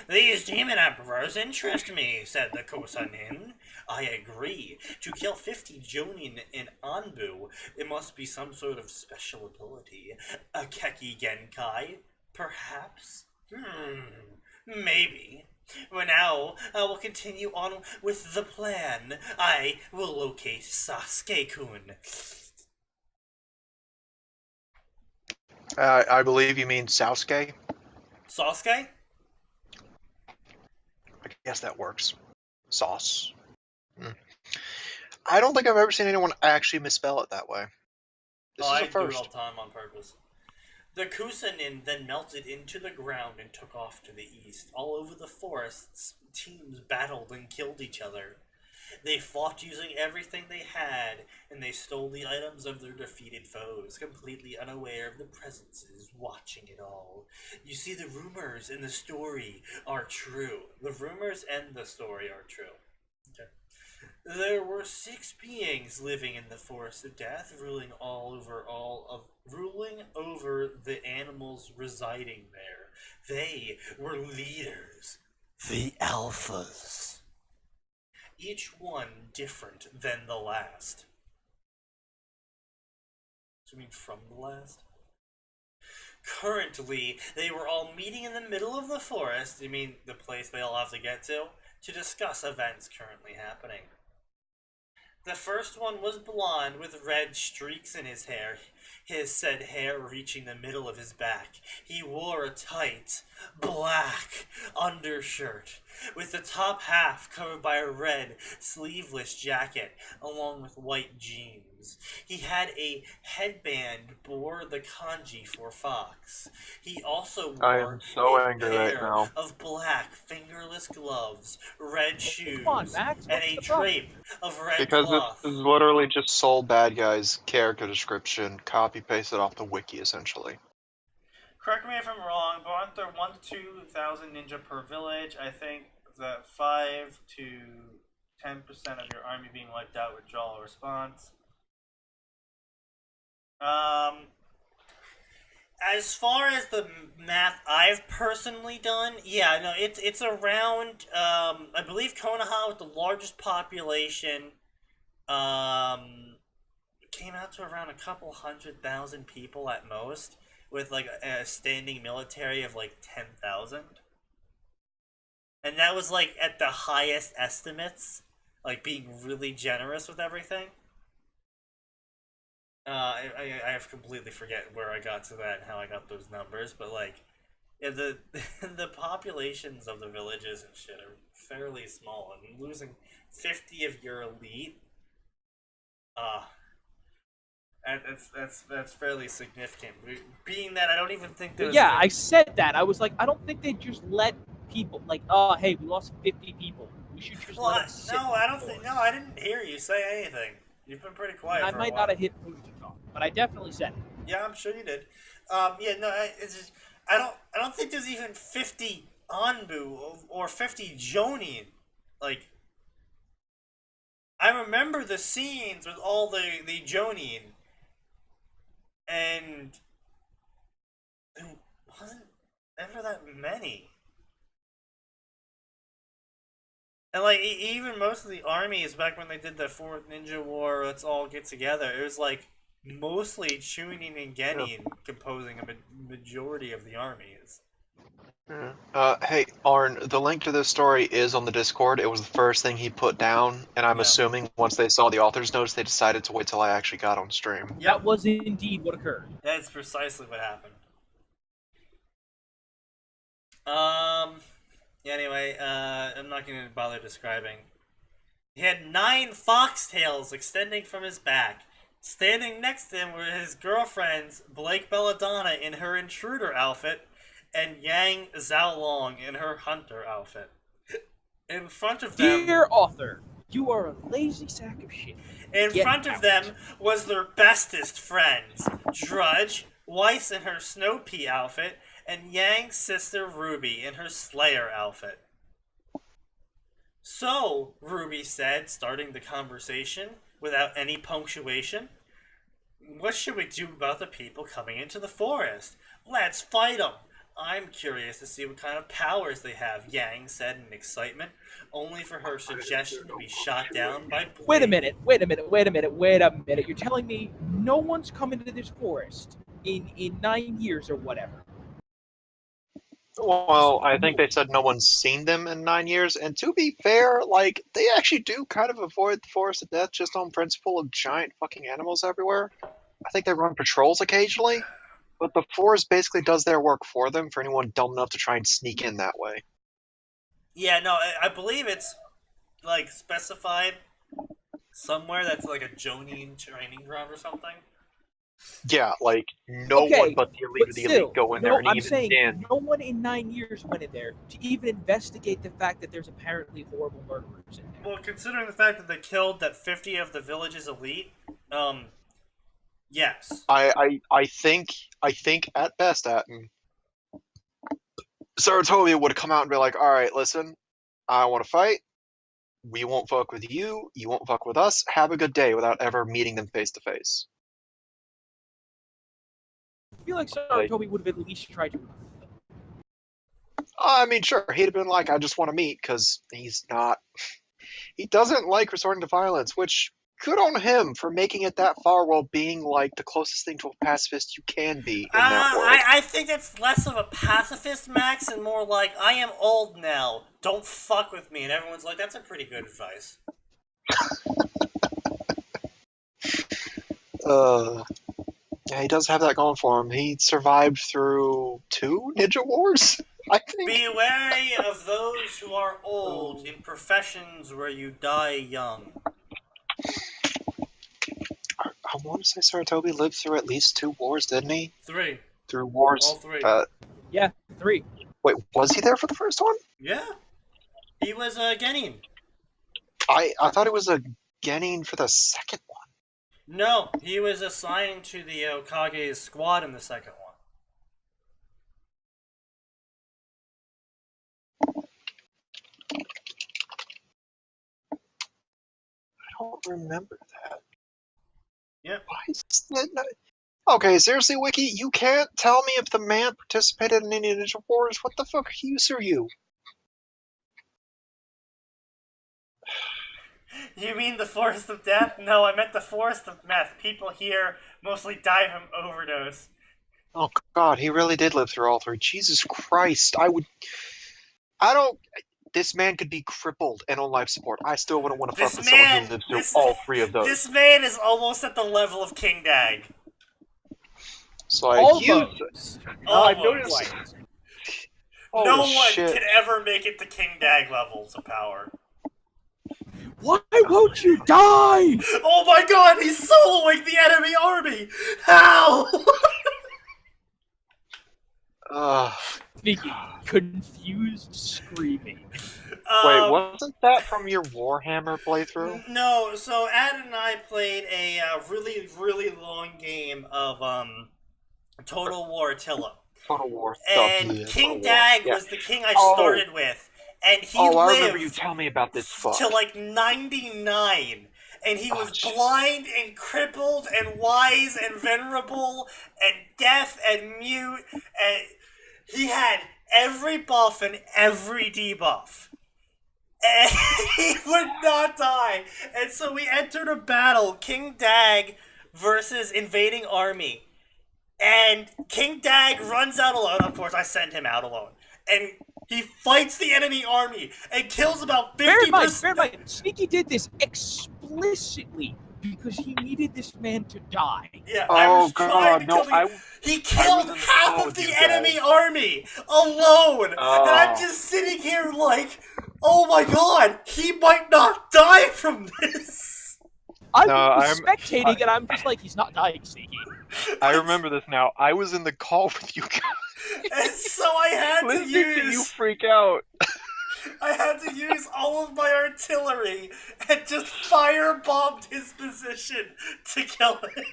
These Demon Emperors interest me, said the Kosanin. I agree. To kill 50 Jonin in Anbu, it must be some sort of special ability. A Keki Genkai? Perhaps? Maybe. For now, I will continue on with the plan. I will locate Sasuke-kun. I believe you mean Sasuke? Sasuke? I guess that works. Sauce. I don't think I've ever seen anyone actually misspell it that way. This is I a do it first. all the time on purpose. The Kusanin then melted into the ground and took off to the east. All over the forests, teams battled and killed each other. They fought using everything they had, and they stole the items of their defeated foes, completely unaware of the presences watching it all. You see, the rumors in the story are true. The rumors and the story are true. Okay. There were 6 beings living in the Forest of Death, ruling over the animals residing there. They were leaders, the alphas. Each one different than the last. Do you mean from the last? Currently, they were all meeting in the middle of the forest, you mean the place they all have to get to discuss events currently happening. The first one was blonde with red streaks in his hair, his said hair reaching the middle of his back. He wore a tight, black undershirt, with the top half covered by a red, sleeveless jacket, along with white jeans. He had a headband bore the kanji for fox. He also I wore am so a angry right pair now. of black fingerless gloves, red shoes, Come on, Max, and what's a the problem? drape of red Because cloth. this is literally just Soul Bad Guy's character description, copy pasted off the wiki, essentially. Correct me if I'm wrong, but aren't there 1 to 2,000 ninja per village? I think that 5 to 10% of your army being wiped out would draw a response. As far as the math I've personally done, yeah, no, it's around. I believe Konoha with the largest population, came out to around a couple 100,000 people at most, with like a standing military of like 10,000. And that was like at the highest estimates, like being really generous with everything. I have completely forget where I got to that and how I got those numbers, but like, yeah, the the populations of the villages and shit are fairly small, and losing 50 of your elite, that's fairly significant. Being that I don't even think there's Yeah, I said that. I was like, I don't think they just let people like, oh, hey, we lost 50 people. We should just well, let them sit. no, I don't think. No, I didn't hear you say anything. You've been pretty quiet I for a might while. not have hit push to talk, but I definitely said it. Yeah, I'm sure you did. Yeah, no, it's just I don't think there's even 50 Anbu or 50 Jonin. Like, I remember the scenes with all the Jonin, and there wasn't ever that many. And like even most of the armies back when they did the Fourth Ninja War, let's all get together. It was like mostly Chunin and Genin composing a majority of the armies. Hey, Arn, the link to this story is on the Discord. It was the first thing he put down, and I'm Yeah. assuming once they saw the author's notes, they decided to wait till I actually got on stream. Yep. That was indeed what occurred. That's precisely what happened. Anyway, I'm not going to bother describing. He had 9 foxtails extending from his back. Standing next to him were his girlfriends, Blake Belladonna in her intruder outfit, and Yang Xiaolong in her hunter outfit. In front of them... Dear author, you are a lazy sack of shit. In Get front of out. them was their bestest friends, Drudge, Weiss in her Snow Pea outfit, and Yang's sister Ruby in her Slayer outfit. So, Ruby said, starting the conversation without any punctuation, what should we do about the people coming into the forest? Let's fight them. I'm curious to see what kind of powers they have, Yang said in excitement, only for her suggestion to be shot down by Blade. Wait a minute. You're telling me no one's come into this forest in 9 years or whatever? Well, I think they said no one's seen them in 9 years, and to be fair, like, they actually do kind of avoid the forest of death just on principle of giant fucking animals everywhere. I think they run patrols occasionally, but the forest basically does their work for them for anyone dumb enough to try and sneak in that way. Yeah, no, I believe it's, like, specified somewhere that's like a Jonin training ground or something. Yeah, like, no one but the elite but of the still, elite go in there, and I'm even saying then... no one in 9 years went in there to even investigate the fact that there's apparently horrible murderers in there. Well, considering the fact that they killed that 50 of the village's elite, yes. I think at best, Atin, Saratoga would have come out and be like, alright, listen, I want to fight, we won't fuck with you, you won't fuck with us, have a good day, without ever meeting them face to face. I feel like Saratobi would have at least tried to. I mean, sure, he'd have been like, I just want to meet, because he's not... He doesn't like resorting to violence, which, good on him for making it that far while being, like, the closest thing to a pacifist you can be in that world. I think it's less of a pacifist, Max, and more like, I am old now, don't fuck with me, and everyone's like, that's a pretty good advice. Yeah, he does have that going for him. He survived through 2 ninja wars, I think. Be wary of those who are old in professions where you die young. I want to say Saratobi lived through at least 2 wars, didn't he? 3. Through wars. All 3. Yeah, 3. Wait, was he there for the first one? Yeah. He was a Genin. I thought it was a Genin for the second one. No, he was assigned to the Okage's squad in the second one. I don't remember that. Yep. Why is that not... Okay, seriously, Wiki, you can't tell me if the man participated in any ninja wars? What the fuck use are you? You mean the Forest of Death? No, I meant the Forest of Meth. People here mostly die from overdose. Oh god, he really did live through all 3. Jesus Christ, this man could be crippled and on life support. I still wouldn't want to fuck with someone who lived through all 3 of those. This man is almost at the level of King Dag. So I've Almost. No one shit. can ever make it to King Dag levels of power. Why won't you die? Oh my god, he's soloing the enemy army! How? Sneaky, confused screaming. Wait, wasn't that from your Warhammer playthrough? No, so Ad and I played a really, really long game of Total War Attila. Total War stuff. And King Dag was the king I started with. And he I lived remember you telling me about this fuck. to like 99. And he was blind and crippled and wise and venerable and deaf and mute. And he had every buff and every debuff. And he would not die. And so we entered a battle, King Dag versus invading army. And King Dag runs out alone. Of course, I send him out alone. And he fights the enemy army and kills about 50%. Bear in mind, Sneaky did this explicitly because he needed this man to die. Yeah, I was trying to kill him. He killed was half of the enemy army alone. And I'm just sitting here like, oh my god, he might not die from this. I'm spectating and I'm just like, he's not dying, Sneaky. I remember this now. I was in the call with you guys. And so I had to use... you freak out. I had to use all of my artillery and just firebombed his position to kill him.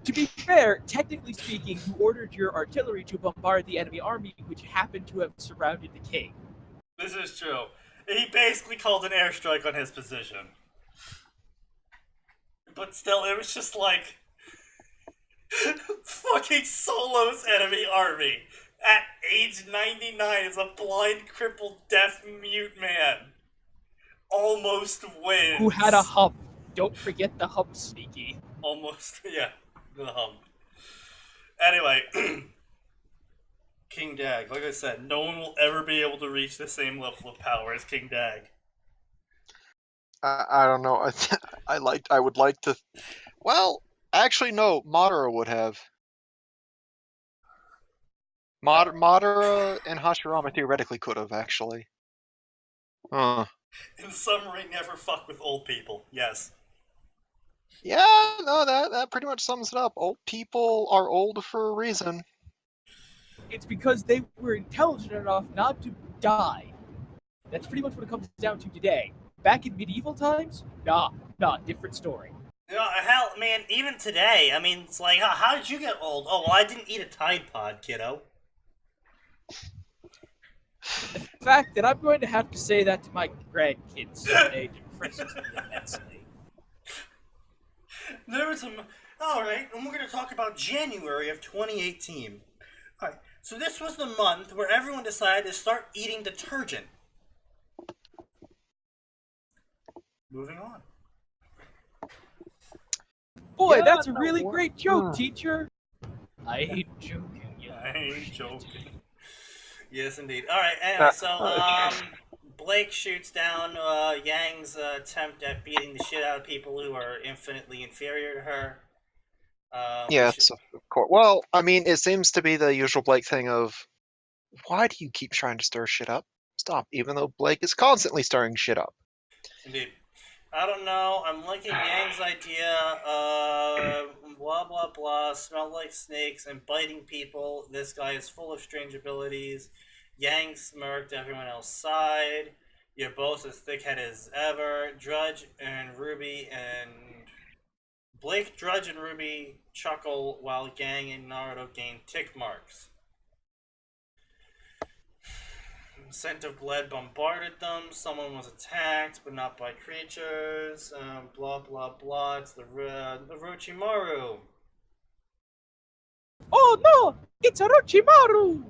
To be fair, technically speaking, you ordered your artillery to bombard the enemy army, which happened to have surrounded the king. This is true. He basically called an airstrike on his position. But still, it was just like... fucking solos enemy army. At age 99 is a blind, crippled, deaf, mute man. Almost wins. Who had a hump. Don't forget the hump, Sneaky. Almost, yeah. The hump. Anyway. King Dag. Like I said, no one will ever be able to reach the same level of power as King Dag. I don't know. I would like to... Well... Actually, no. Madara would have. Madara and Hashirama theoretically could have, actually. In summary, never fuck with old people. Yes. Yeah, no, that pretty much sums it up. Old people are old for a reason. It's because they were intelligent enough not to die. That's pretty much what it comes down to today. Back in medieval times, nah, different story. You know, hell, man, even today, I mean, it's like, how did you get old? Oh, well, I didn't eat a Tide Pod, kiddo. The fact that I'm going to have to say that to my grandkids someday depresses me immensely. There was some. Alright, and we're going to talk about January of 2018. Alright, so this was the month where everyone decided to start eating detergent. Moving on. Boy, Yeah, that's a no, really what- great joke, teacher. I ain't joking. You I ain't joking. Yes, indeed. Alright, anyway, so, Blake shoots down Yang's attempt at beating the shit out of people who are infinitely inferior to her. Yes, of course. Well, I mean, it seems to be the usual Blake thing of, why do you keep trying to stir shit up? Stop, even though Blake is constantly stirring shit up. Indeed. I don't know. I'm liking Yang's idea. Blah blah blah. Smell like snakes and biting people. This guy is full of strange abilities. Yang smirked. Everyone else sighed. You're both as thick-headed as ever. Drudge and Ruby and Blake, Drudge, and Ruby chuckle while Gang and Naruto gain tick marks. Scent of blood bombarded them. Someone was attacked, but not by creatures. Blah blah blah. It's the Orochimaru. Oh no! It's Orochimaru!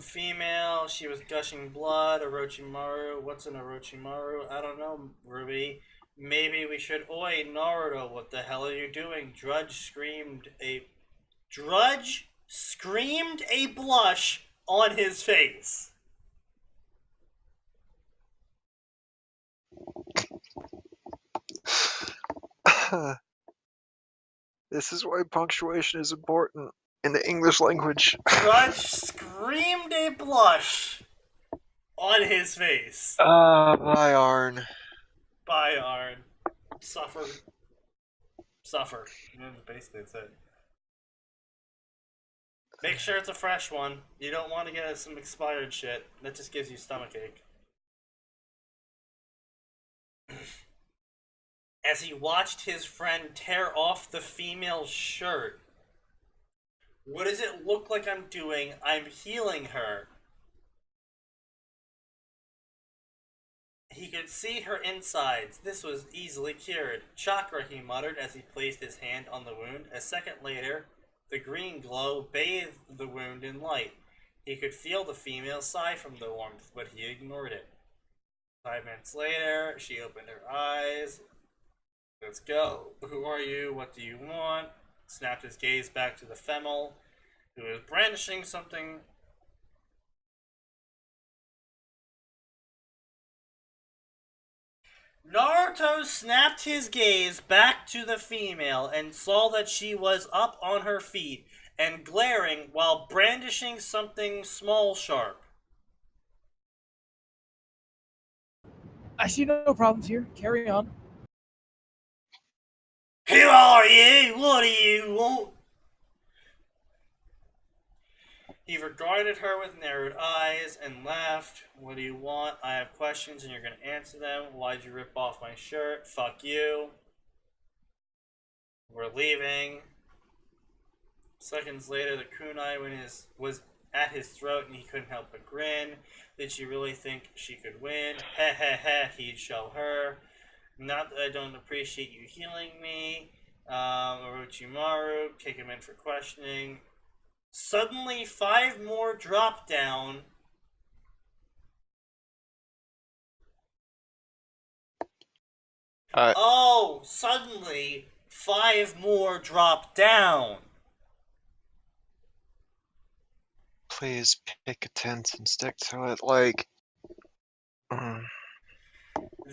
Female. She was gushing blood. Orochimaru. What's an Orochimaru? I don't know, Ruby. Maybe we should. Oi, Naruto! What the hell are you doing? Drudge screamed a blush on his face. This is why punctuation is important in the English language. Drudge screamed a blush on his face. Bye, Arn. Bye, Arn. Suffer. Suffer. That's basically it. Make sure it's a fresh one. You don't want to get some expired shit. That just gives you stomachache. As he watched his friend tear off the female's shirt. What does it look like I'm doing? I'm healing her. He could see her insides. This was easily cured. Chakra, he muttered as he placed his hand on the wound. A second later, the green glow bathed the wound in light. He could feel the female sigh from the warmth, but he ignored it. 5 minutes later, she opened her eyes. Let's go. Who are you? What do you want? Snapped his gaze back to the female, who was brandishing something. Naruto snapped his gaze back to the female and saw that she was up on her feet and glaring while brandishing something small sharp. I see no problems here. Carry on. Who are you? What do you want? He regarded her with narrowed eyes and laughed. What do you want? I have questions and you're going to answer them. Why'd you rip off my shirt? Fuck you. We're leaving. Seconds later, the kunai was at his throat and he couldn't help but grin. Did she really think she could win? Heh heh heh, he'd show her. Not that I don't appreciate you healing me. Orochimaru, kick him in for questioning. Suddenly, 5 more drop down. Suddenly, 5 more drop down. Please pick a tent and stick to it, like...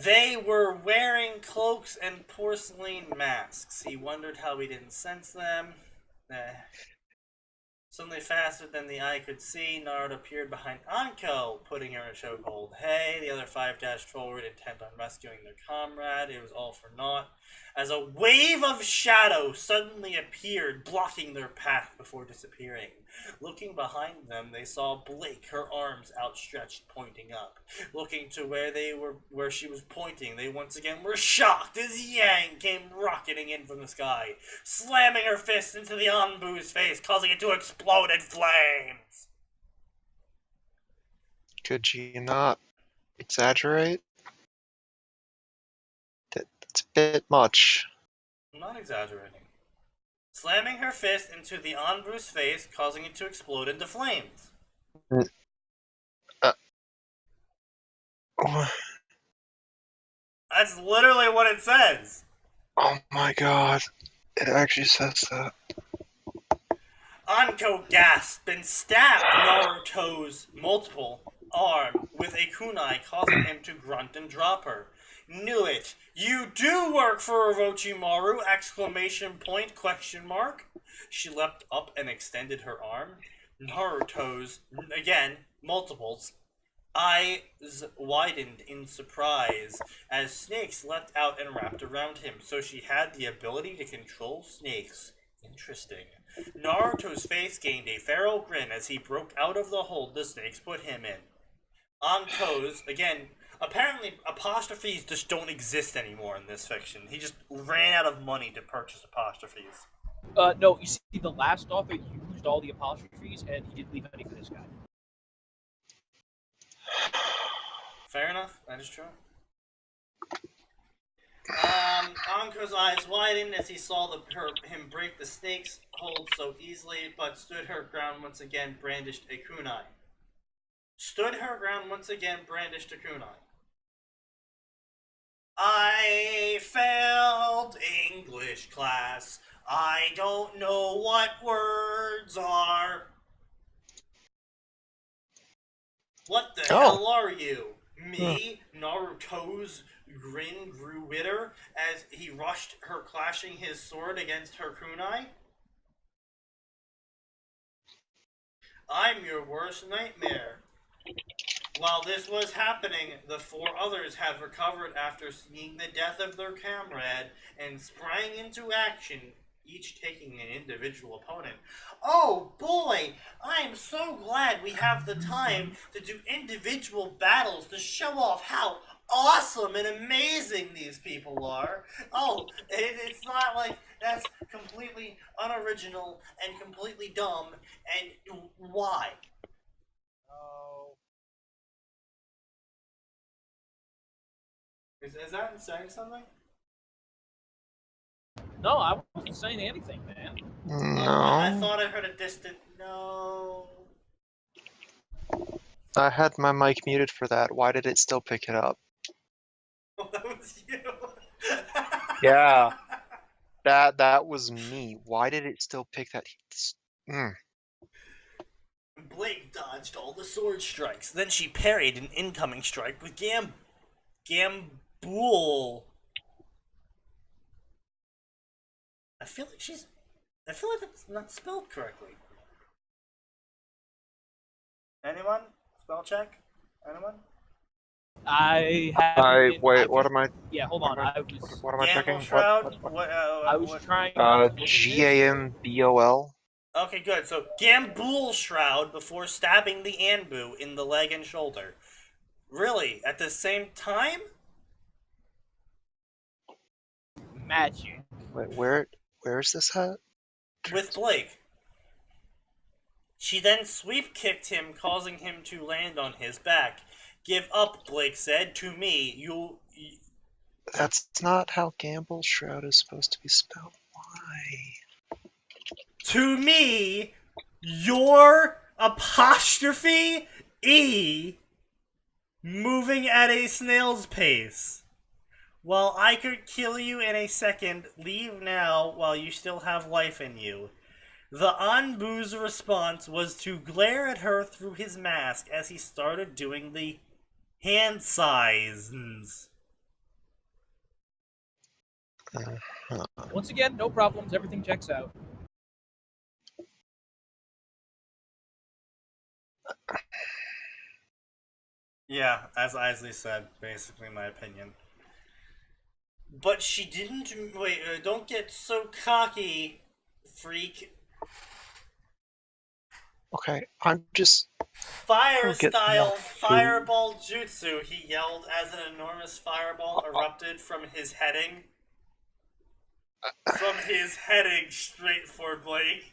They were wearing cloaks and porcelain masks. He wondered how he didn't sense them. Suddenly, faster than the eye could see, Nard appeared behind Anko, putting her in a chokehold. Hey, the other five dashed forward, intent on rescuing their comrade. It was all for naught, as a wave of shadow suddenly appeared, blocking their path before disappearing. Looking behind them, they saw Blake, her arms outstretched, pointing up. Looking to where she was pointing, they once again were shocked as Yang came rocketing in from the sky, slamming her fist into the Anbu's face, causing it to explode in flames. Could you not exaggerate? That's a bit much. I'm not exaggerating. Slamming her fist into the Anbu's face, causing it to explode into flames. That's literally what it says. Oh my god. It actually says that. Anko gasped and stabbed Naruto's multiple arm with a kunai, causing him to grunt and drop her. Knew it. You do work for Orochimaru! Exclamation point, question mark. She leapt up and extended her arm. Naruto's, again, multiples, eyes widened in surprise as snakes leapt out and wrapped around him, so she had the ability to control snakes. Interesting. Naruto's face gained a feral grin as he broke out of the hold the snakes put him in. Anko's, again, apparently apostrophes just don't exist anymore in this fiction. He just ran out of money to purchase apostrophes. No, you see, the last author used all the apostrophes, and he didn't leave any for this guy. Fair enough, that is true. Anko's eyes widened as he saw him break the snake's hold so easily, but stood her ground once again, brandished a kunai. I failed English class. I don't know what words are. What the hell are you? Me? Naruto's grin grew wider as he rushed her, clashing his sword against her kunai. I'm your worst nightmare. While this was happening, the four others had recovered after seeing the death of their comrade and sprang into action, each taking an individual opponent. Oh boy, I'm so glad we have the time to do individual battles to show off how awesome and amazing these people are. Oh, it's not like that's completely unoriginal and completely dumb, and why? Is that saying something? No, I wasn't saying anything, man. No. I thought I heard a distant no. I had my mic muted for that. Why did it still pick it up? Oh, that was you. Yeah. That was me. Why did it still pick that? Blake dodged all the sword strikes. Then she parried an incoming strike with Gambool. I feel like that's not spelled correctly. Anyone? Spell check? Anyone? What am I? Yeah, hold on. What am I checking? Shroud? I was trying. Gambol. Okay, good. So Gambool Shroud before stabbing the Anbu in the leg and shoulder. Really? At the same time? Magic. Wait, where's this at? With Blake. She then sweep kicked him, causing him to land on his back. Give up, Blake said. To me, That's not how Gambol Shroud is supposed to be spelled. Why? To me, your apostrophe E moving at a snail's pace. While I could kill you in a second, leave now while you still have life in you. The Anbu's response was to glare at her through his mask as he started doing the hand signs. Once again, no problems. Everything checks out. Yeah, as Isley said, basically my opinion. But she didn't. Wait, don't get so cocky, freak. Okay, I'm just. Fire I'll get more style food. fireball jutsu, he yelled as an enormous fireball erupted from his heading. From his heading straight for Blake.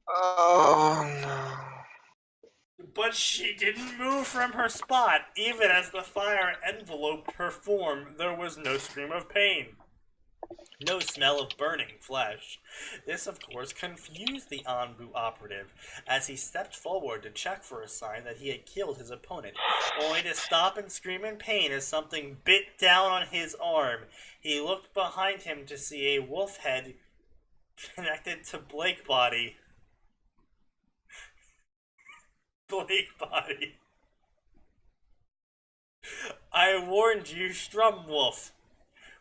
Oh no. But she didn't move from her spot. Even as the fire enveloped her form, there was no scream of pain. No smell of burning flesh. This, of course, confused the Anbu operative as he stepped forward to check for a sign that he had killed his opponent, only to stop and scream in pain as something bit down on his arm. He looked behind him to see a wolf head connected to Blake body. Blake body. I warned you, Strumwolf,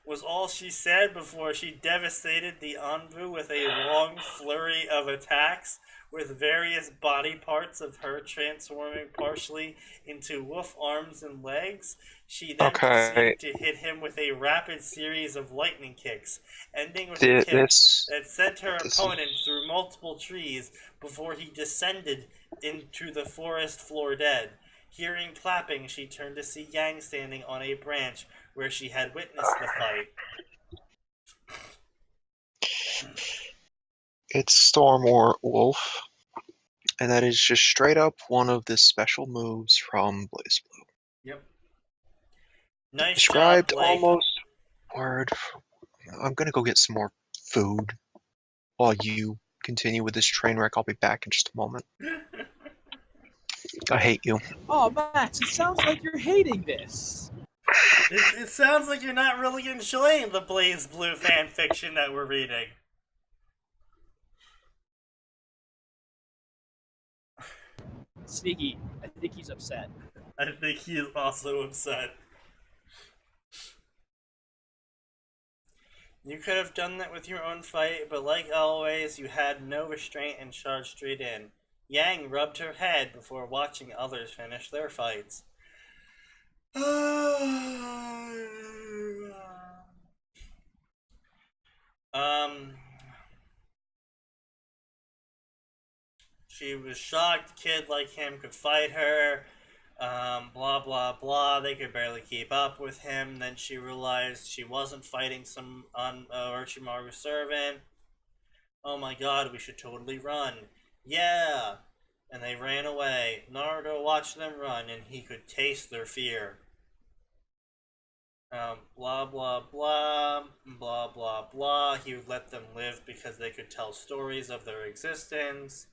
was all she said before she devastated the Anbu with a long flurry of attacks, with various body parts of her transforming partially into wolf arms and legs. She then proceeded to hit him with a rapid series of lightning kicks, ending with a kick that sent her opponent through multiple trees before he descended into the forest floor dead. Hearing clapping, she turned to see Yang standing on a branch where she had witnessed the fight. It's Storm or Wolf, and that is just straight up one of the special moves from Blaze Blue. Yep. Nice Described job, Blake. almost word. I'm gonna go get some more food while you continue with this train wreck. I'll be back in just a moment. I hate you. Oh, Max, it sounds like you're hating this. It sounds like you're not really enjoying the Blaze Blue fan fiction that we're reading. Sneaky, I think he's upset. I think he is also upset. You could have done that with your own fight, but like always, you had no restraint and charged straight in. Yang rubbed her head before watching others finish their fights. She was shocked a kid like him could fight her. Blah blah blah. They could barely keep up with him. Then she realized she wasn't fighting some Orochimaru servant. Oh my god, we should totally run. Yeah! And they ran away. Naruto watched them run, and he could taste their fear. Blah blah blah, blah blah blah. He would let them live because they could tell stories of their existence.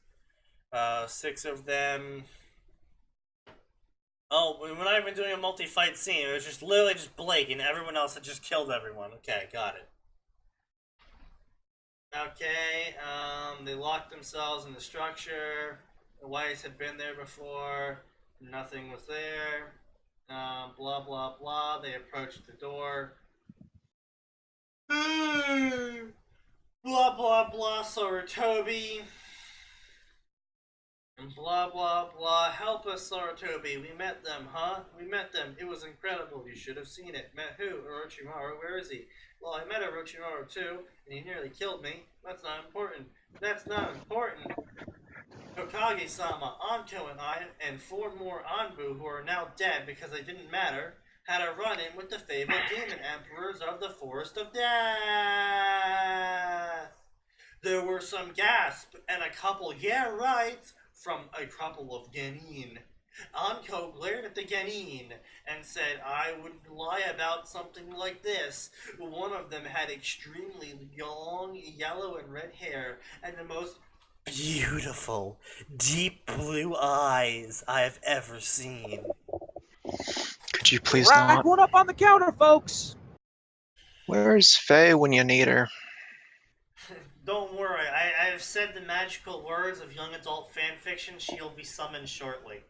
6 of them. Oh, we're not even doing a multi-fight scene. It was just literally just Blake, and everyone else had just killed everyone. Okay, got it. Okay, they locked themselves in the structure. The Whites had been there before. Nothing was there. Blah, blah, blah. They approached the door. Blah, blah, blah, Sarutobi. And blah, blah, blah. Help us, Sarutobi. We met them, huh? We met them. It was incredible. You should have seen it. Met who? Orochimaru. Where is he? Well, I met Orochimaru too, and he nearly killed me. That's not important. That's not important. Hokage-sama, Anko and I, and 4 more Anbu who are now dead because they didn't matter, had a run-in with the fabled demon emperors of the Forest of Death. There were some gasps and a couple, yeah, right, from a couple of genin. Anko glared at the genin and said, I wouldn't lie about something like this. One of them had extremely long yellow and red hair and the most beautiful, deep blue eyes I have ever seen. Could you please Rack not? one up on the counter, folks! Where's Faye when you need her? Don't worry, I have said the magical words of young adult fanfiction. She'll be summoned shortly.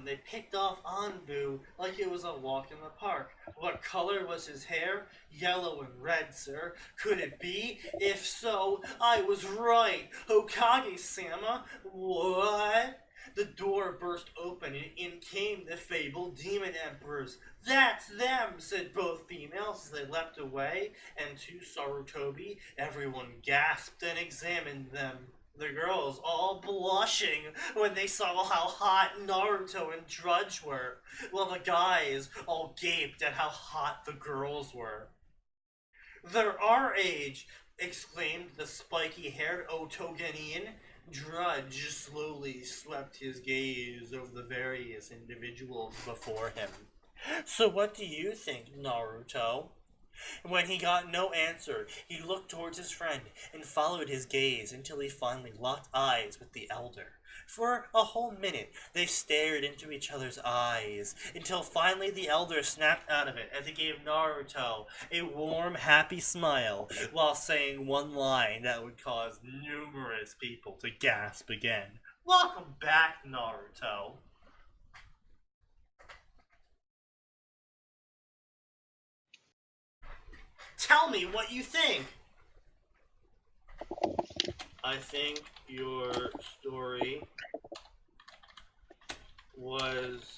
they picked off Anbu like it was a walk in the park. What color was his hair? Yellow and red, sir. Could it be? If so, I was right. Hokage-sama? What? The door burst open and in came the fabled demon emperors. That's them, said both females as they leapt away, and to Sarutobi, everyone gasped and examined them. The girls all blushing when they saw how hot Naruto and Drudge were, while the guys all gaped at how hot the girls were. They're our age, exclaimed the spiky-haired Otogenin. Drudge slowly swept his gaze over the various individuals before him. So what do you think, Naruto? When he got no answer, he looked towards his friend and followed his gaze until he finally locked eyes with the elder. For a whole minute, they stared into each other's eyes, until finally the elder snapped out of it as he gave Naruto a warm, happy smile, while saying one line that would cause numerous people to gasp again. Welcome back, Naruto. Tell me what you think. I think your story was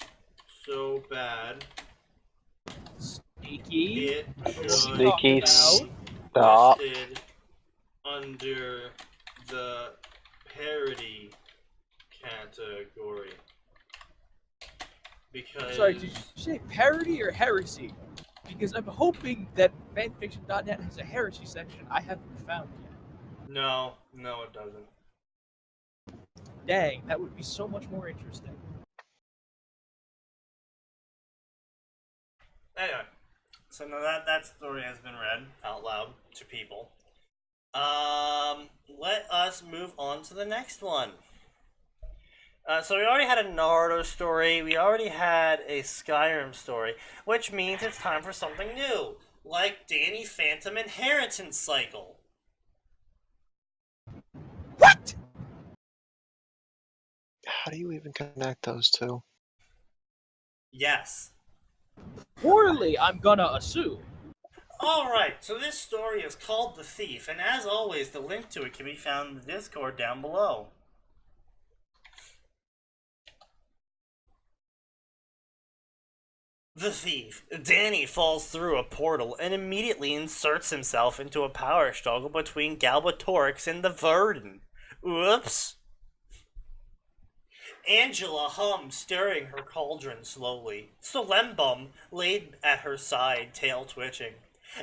so bad. Sneaky. It should Sneaky, be stop. listed under the parody category. Because Sorry, did you say parody or heresy? Because I'm hoping that Fanfiction.net has a heresy section I haven't found yet. No, it doesn't. Dang, that would be so much more interesting. Anyway, so now that story has been read out loud to people. Let us move on to the next one. So we already had a Naruto story, we already had a Skyrim story, which means it's time for something new, like Danny Phantom Inheritance Cycle. What? How do you even connect those two? Yes. Poorly, I'm gonna assume. Alright, so this story is called The Thief, and as always, the link to it can be found in the Discord down below. The Thief. Danny falls through a portal and immediately inserts himself into a power struggle between Galbatorix and the Verdant. Oops. Angela hummed, stirring her cauldron slowly. Solembum laid at her side, tail twitching.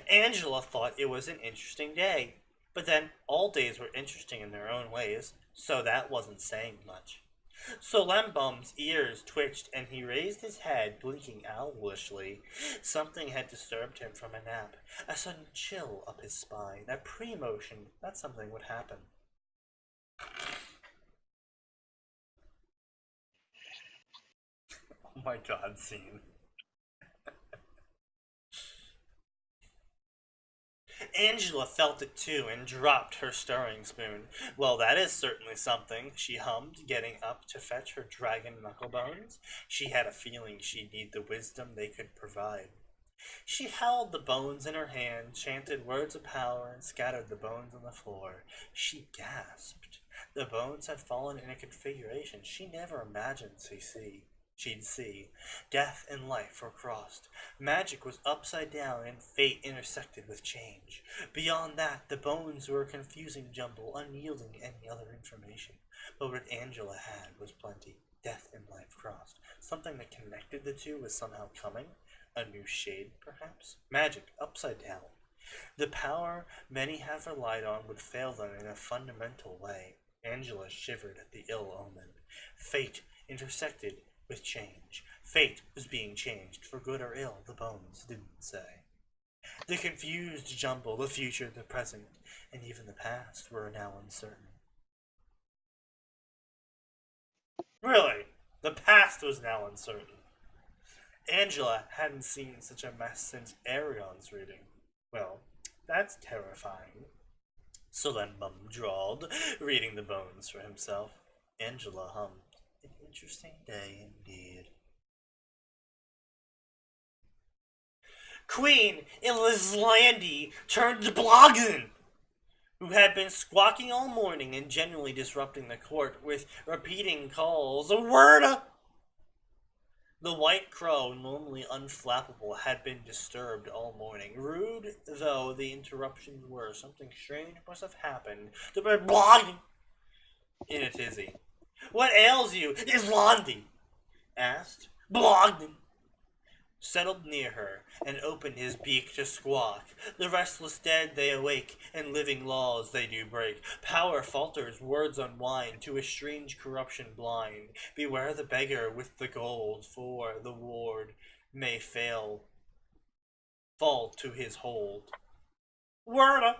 Angela thought it was an interesting day. But then, all days were interesting in their own ways, so that wasn't saying much. Solembum's ears twitched and he raised his head, blinking owlishly. Something had disturbed him from a nap. A sudden chill up his spine, a pre-motion that something would happen. Oh my god, scene. Angela felt it too and dropped her stirring spoon. Well, that is certainly something, she hummed, getting up to fetch her dragon knucklebones. She had a feeling she'd need the wisdom they could provide. She held the bones in her hand, chanted words of power, and scattered the bones on the floor. She gasped. The bones had fallen in a configuration she never imagined she'd see. Death and life were crossed. Magic was upside down and fate intersected with change. Beyond that, the bones were a confusing jumble, unyielding any other information. But what Angela had was plenty. Death and life crossed. Something that connected the two was somehow coming. A new shade, perhaps? Magic upside down. The power many have relied on would fail them in a fundamental way. Angela shivered at the ill omen. Fate intersected with change. Fate was being changed, for good or ill, the bones didn't say. The confused jumble, the future, the present, and even the past were now uncertain. Really? The past was now uncertain. Angela hadn't seen such a mess since Arion's reading. Well, that's terrifying. Solembum drawled, reading the bones for himself. Angela hummed. An interesting day indeed. Queen Ilislandi turned to Blogden, who had been squawking all morning and generally disrupting the court with repeating calls. A word! The white crow, normally unflappable, had been disturbed all morning. Rude though the interruptions were, something strange must have happened to be Blogden in a tizzy. What ails you, Islandi? Asked. Blogden settled near her and opened his beak to squawk. The restless dead they awake, and living laws they do break. Power falters, words unwind, to a strange corruption blind. Beware the beggar with the gold, for the ward may fall to his hold. Word!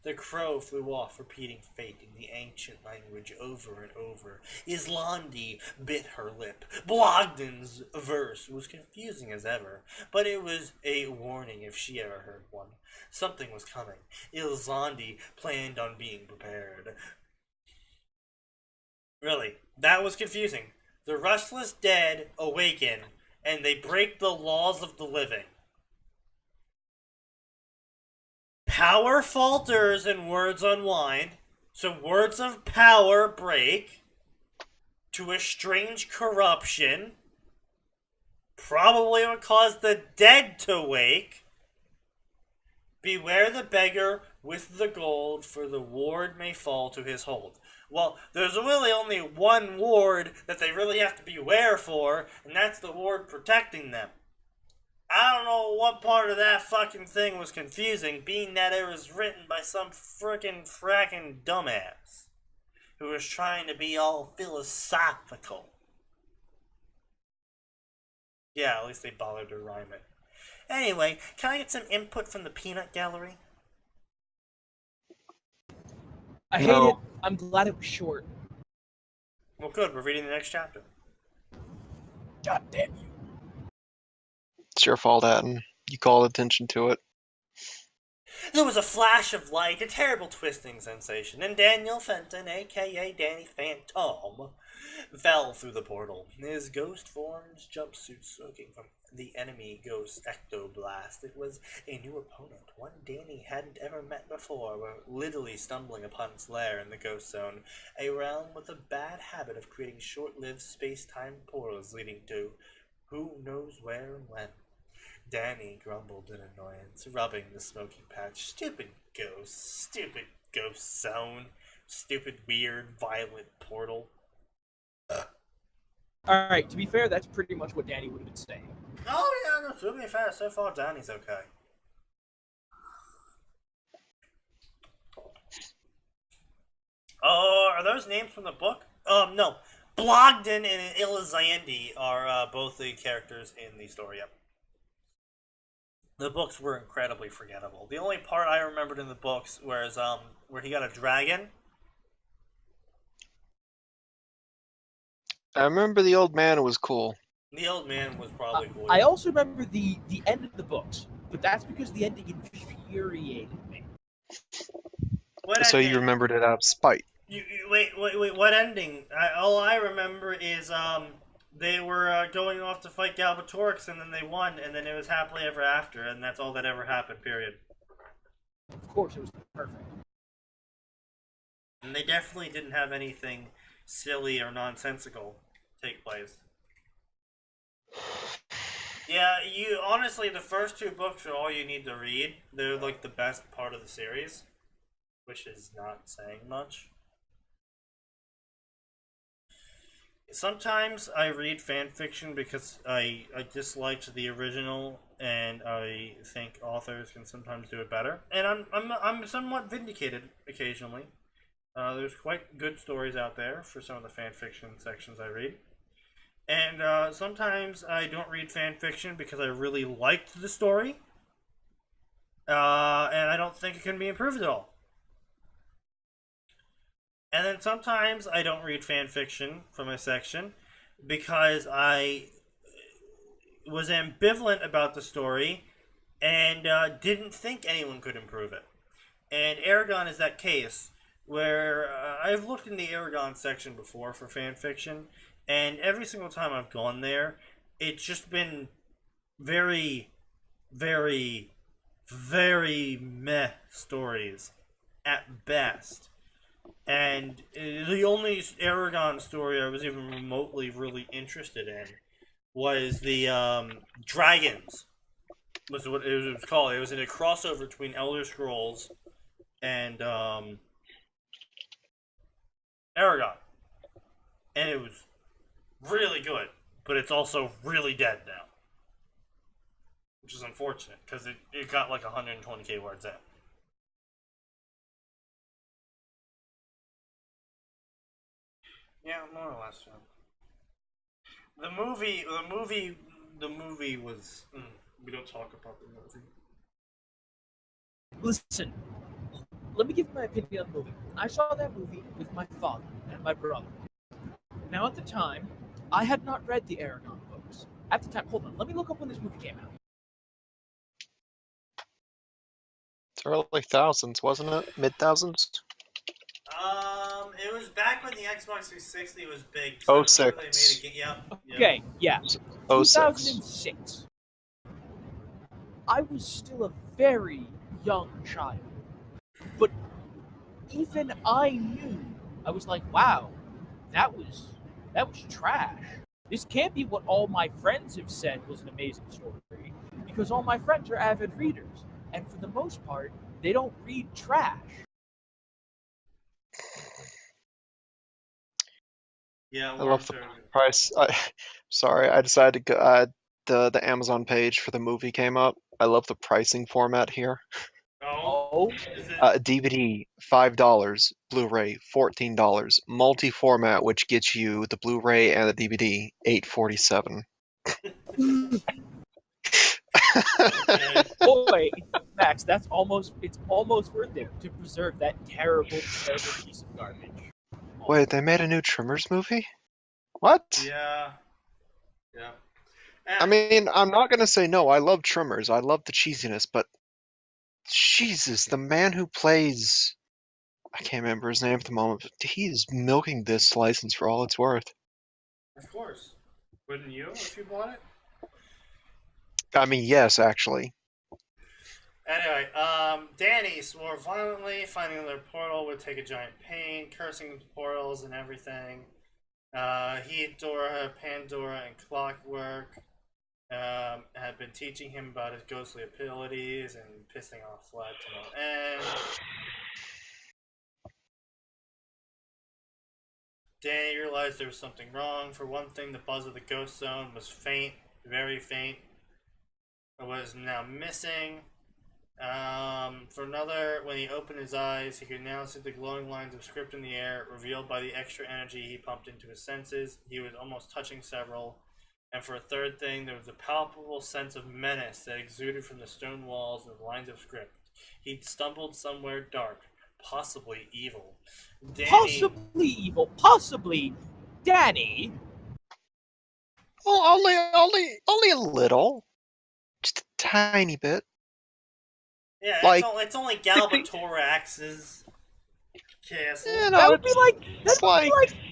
The crow flew off, repeating fate in the ancient language over and over. Islandi bit her lip. Blogden's verse was confusing as ever, but it was a warning if she ever heard one. Something was coming. Islandi planned on being prepared. Really, that was confusing. The restless dead awaken, and they break the laws of the living. Power falters and words unwind, so words of power break to a strange corruption. Probably would cause the dead to wake. Beware the beggar with the gold, for the ward may fall to his hold. Well, there's really only one ward that they really have to beware for, and that's the ward protecting them. I don't know what part of that fucking thing was confusing, being that it was written by some fracking dumbass who was trying to be all philosophical. Yeah, at least they bothered to rhyme it. Anyway, can I get some input from the peanut gallery? I hate it. I'm glad it was short. Well, good. We're reading the next chapter. God damn you. It's your fault, Atin. You called attention to it. There was a flash of light, a terrible twisting sensation, and Daniel Fenton, a.k.a. Danny Phantom, fell through the portal. His ghost-formed jumpsuit soaking from the enemy ghost ectoblast. It was a new opponent, one Danny hadn't ever met before, literally stumbling upon its lair in the ghost zone, a realm with a bad habit of creating short-lived space-time portals leading to who knows where and when. Danny grumbled in annoyance, rubbing the smoking patch. Stupid ghost zone, stupid, weird, violent portal. Alright, to be fair, that's pretty much what Danny would have been saying. Oh yeah, no, to be fair, so far Danny's okay. Oh, are those names from the book? No. Blogden and Ilislandi are both the characters in the story, yep. The books were incredibly forgettable. The only part I remembered in the books was where he got a dragon. I remember the old man was cool. The old man was probably cool. I also remember the end of the books, but that's because the ending infuriated me. So you remembered it out of spite. Wait, what ending? All I remember is they were going off to fight Galbatorix, and then they won, and then it was happily ever after, and that's all that ever happened, period. Of course, it was perfect. And they definitely didn't have anything silly or nonsensical take place. Yeah, honestly, the first two books are all you need to read. They're like the best part of the series, which is not saying much. Sometimes I read fan fiction because I disliked the original, and I think authors can sometimes do it better. And I'm somewhat vindicated occasionally. There's quite good stories out there for some of the fan fiction sections I read. And sometimes I don't read fan fiction because I really liked the story, and I don't think it can be improved at all. And then sometimes I don't read fan fiction from a section because I was ambivalent about the story and didn't think anyone could improve it. And Aragon is that case where I've looked in the Aragon section before for fan fiction, and every single time I've gone there, it's just been very, very, very meh stories at best. And the only Aragon story I was even remotely really interested in was the Dragons, was what it was called. It was in a crossover between Elder Scrolls and Aragon. And it was really good, but it's also really dead now. Which is unfortunate, because it got like 120k words in. Yeah, more or less. Yeah. The movie was. We don't talk about the movie. Listen, let me give my opinion on the movie. I saw that movie with my father and my brother. Now, at the time, I had not read the Aragon books. At the time, hold on, let me look up when this movie came out. It's early thousands, wasn't it? Mid-thousands? It was back when the Xbox 360 was big. So 06. They made a Okay, yeah. 06. 2006. I was still a very young child. But even I knew, I was like, wow, that was trash. This can't be what all my friends have said was an amazing story, because all my friends are avid readers, and for the most part, they don't read trash. Yeah, I love the price. Sorry, I decided to go. The Amazon page for the movie came up. I love the pricing format here. Oh, DVD $5, Blu-ray $14, multi-format, which gets you the Blu-ray and the DVD $8.47. Okay. boy, Max, it's almost worth it to preserve that terrible piece of garbage. Wait, they made a new Tremors movie? What? Yeah. Yeah. I mean, I'm not gonna say no. I love Tremors. I love the cheesiness, but Jesus, the man who plays, I can't remember his name at the moment, but he is milking this license for all it's worth. Of course. Wouldn't you if you bought it? I mean, yes, actually. Anyway, Danny swore violently, finding their portal would take a giant pain, cursing the portals and everything. He, Dora, Pandora, and Clockwork had been teaching him about his ghostly abilities and pissing off Vlad to no end. Danny realized there was something wrong. For one thing, the buzz of the ghost zone was faint, very faint. It was now missing. For another, when he opened his eyes, he could now see the glowing lines of script in the air, revealed by the extra energy he pumped into his senses. He was almost touching several. And for a third thing, there was a palpable sense of menace that exuded from the stone walls and the lines of script. He'd stumbled somewhere dark, possibly evil. Danny... Possibly evil, possibly Danny. Well, only a little, just a tiny bit. Yeah, like, it's only Galbatorix's castle. You know, That would be like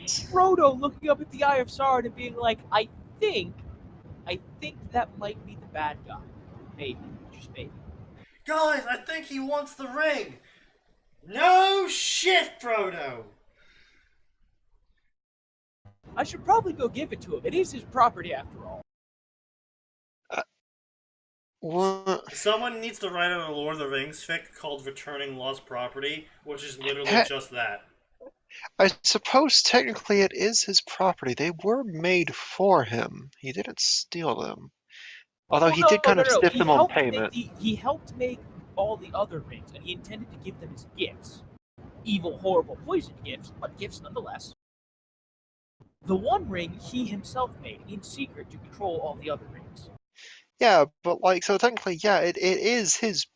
it's Frodo looking up at the Eye of Sauron and being like, I think that might be the bad guy. Maybe, just maybe. Guys, I think he wants the ring. No shit, Frodo. I should probably go give it to him. It is his property after all. what? Someone needs to write a Lord of the Rings fic called Returning Lost Property, which is literally just that. I suppose technically it is his property. They were made for him. He didn't steal them. Although he did kind of stiff them on payment. He helped make all the other rings, and he intended to give them as gifts. Evil, horrible, poisoned gifts, but gifts nonetheless. The one ring he himself made in secret to control all the other rings. Yeah, but so technically, yeah, it is his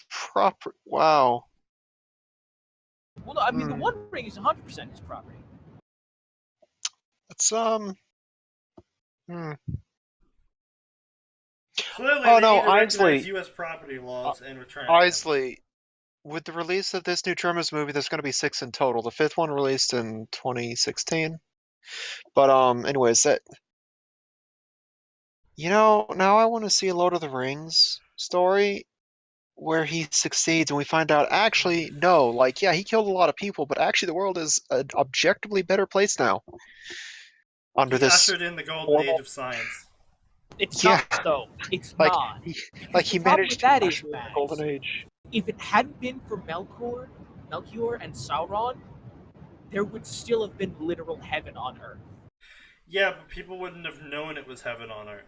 property. Wow. Well, no, I mean, the one ring is 100% his property. It's Clearly, oh they no, need to Isley. recognize U.S. property laws and return. Isley, with the release of this new Tremors movie, there's going to be 6 in total. The 5th one released in 2016. But anyways, now I want to see a Lord of the Rings story where he succeeds and we find out actually no, like yeah, he killed a lot of people, but actually the world is an objectively better place now under He this ushered in the golden age horrible. of science. It's Yeah, not, though. It's like not. he, Because like the he problem managed with to that is, usher in the Max, golden age. if it hadn't been for Melchior and Sauron, there would still have been literal heaven on Earth. Yeah, but people wouldn't have known it was heaven on earth.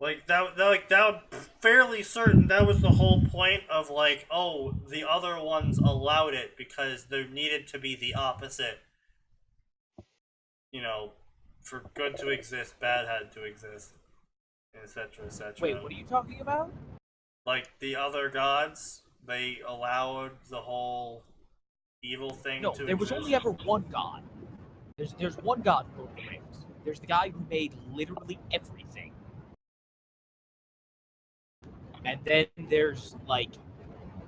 Like that fairly certain that was the whole point of like, oh, the other ones allowed it because there needed to be the opposite. You know, for good to exist, bad had to exist, etc., etc. Wait, what are you talking about? Like the other gods, they allowed the whole evil thing No, to there was exist. only ever one God. There's one God in Lord of the Rings. There's the guy who made literally everything. And then there's, like,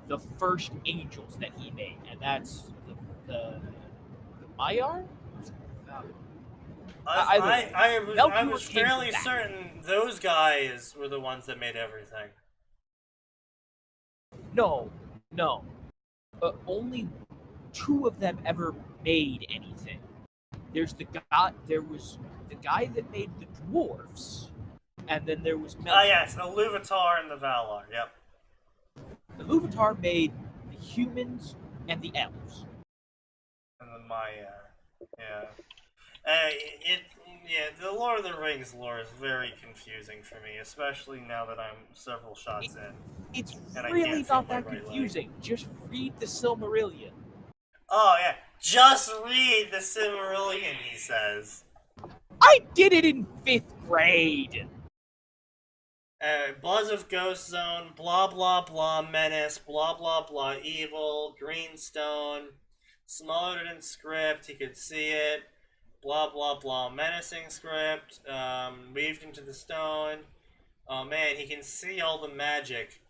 the first angels that he made, and that's the Maiar? I was fairly certain those guys were the ones that made everything. No. Only 2 of them ever made anything. There was the guy that made the dwarfs, and then there was Melchior. Ah, yes, Iluvatar and the Valar. Yep. Iluvatar made the humans and the elves. And the Maya. Yeah. The Lord of the Rings lore is very confusing for me, especially now that I'm several shots in. It's and really not that confusing. Just read the Silmarillion. Oh, yeah. Just read the Silmarillion, he says. I did it in 5th grade! Bloods of Ghost Zone, blah blah blah, Menace, blah blah blah, Evil, Greenstone, smaller than script, he could see it, blah blah blah, menacing script, weaved into the stone. Oh man, he can see all the magic.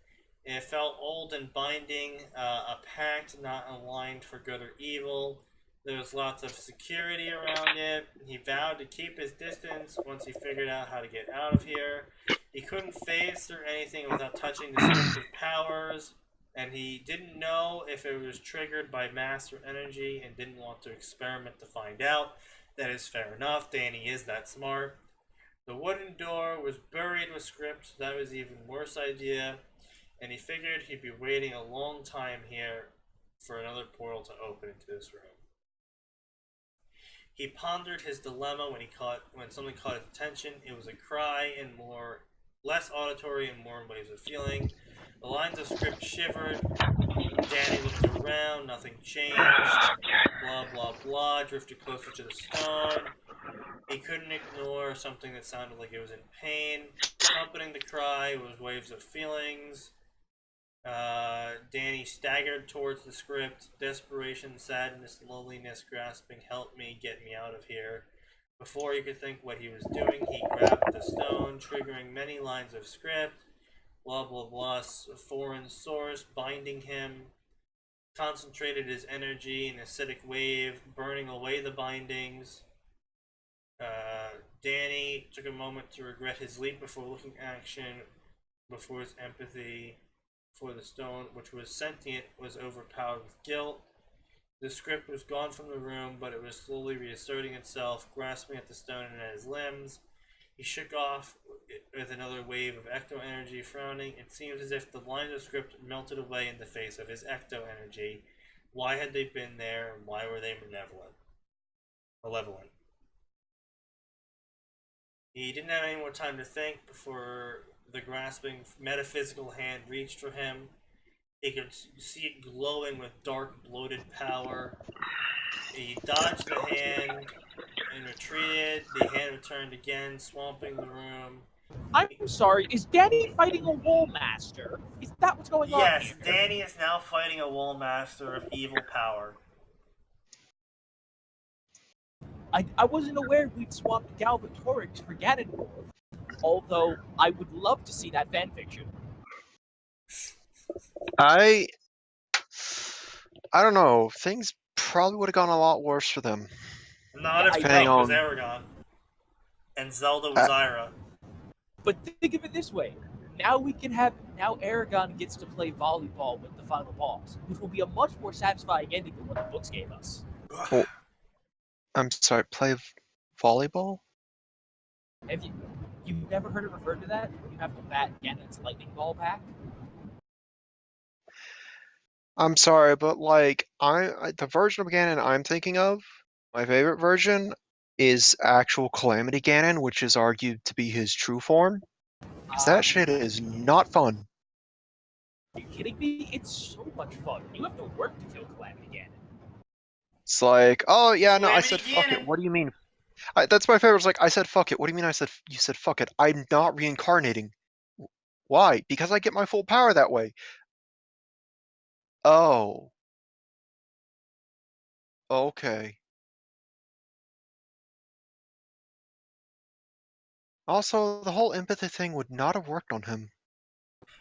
It felt old and binding, a pact not aligned for good or evil. There was lots of security around it. He vowed to keep his distance once he figured out how to get out of here. He couldn't phase through anything without touching the scripted powers, and he didn't know if it was triggered by master energy and didn't want to experiment to find out. That is fair enough. Danny is that smart. The wooden door was buried with script. That was even worse idea. And he figured he'd be waiting a long time here for another portal to open into this room. He pondered his dilemma when something caught his attention. It was a cry and less auditory and more waves of feeling. The lines of script shivered. Danny looked around, nothing changed. Blah blah blah, drifted closer to the stone. He couldn't ignore something that sounded like it was in pain. Accompanying the cry was waves of feelings. Danny staggered towards the script. Desperation, sadness, loneliness, grasping, help me, get me out of here. Before he could think what he was doing, he grabbed the stone, triggering many lines of script. Blah blah blah, a foreign source binding him. Concentrated his energy in an acidic wave, burning away the bindings. Danny took a moment to regret his leap before looking action, before his empathy for the stone, which was sentient, was overpowered with guilt. The script was gone from the room, but it was slowly reasserting itself, grasping at the stone and at his limbs. He shook off with another wave of ecto energy, frowning. It seemed as if the lines of script melted away in the face of his ecto energy. Why had they been there, and why were they malevolent? He didn't have any more time to think before the grasping metaphysical hand reached for him. He could see it glowing with dark, bloated power. He dodged the hand and retreated. The hand returned again, swamping the room. I'm sorry, is Danny fighting a wall master? Is that what's going on here? Yes, Danny is now fighting a wall master of evil power. I wasn't aware we'd swapped Galbatorix for Ganondorf. Although I would love to see that fanfiction. I don't know. Things probably would have gone a lot worse for them. Not Yeah, if Depending Cloud was on- Aragon and Zelda was Ira. But think of it this way: now Aragon gets to play volleyball with the final boss, which will be a much more satisfying ending than what the books gave us. Well, I'm sorry, play volleyball? Have you've never heard it referred to that? You have to bat Ganon's lightning ball back. I'm sorry, but like the version of Ganon I'm thinking of, my favorite version is actual Calamity Ganon, which is argued to be his true form. Because that shit is not fun. Are you kidding me? It's so much fun. You have to work to kill Calamity Ganon. It's like, oh yeah, no, I Calamity said fuck it. Ganon. What do you mean? That's my favorite. It's like I said fuck it. What do you mean? You said fuck it. I'm not reincarnating. Why? Because I get my full power that way. Oh. Okay. Also, the whole empathy thing would not have worked on him.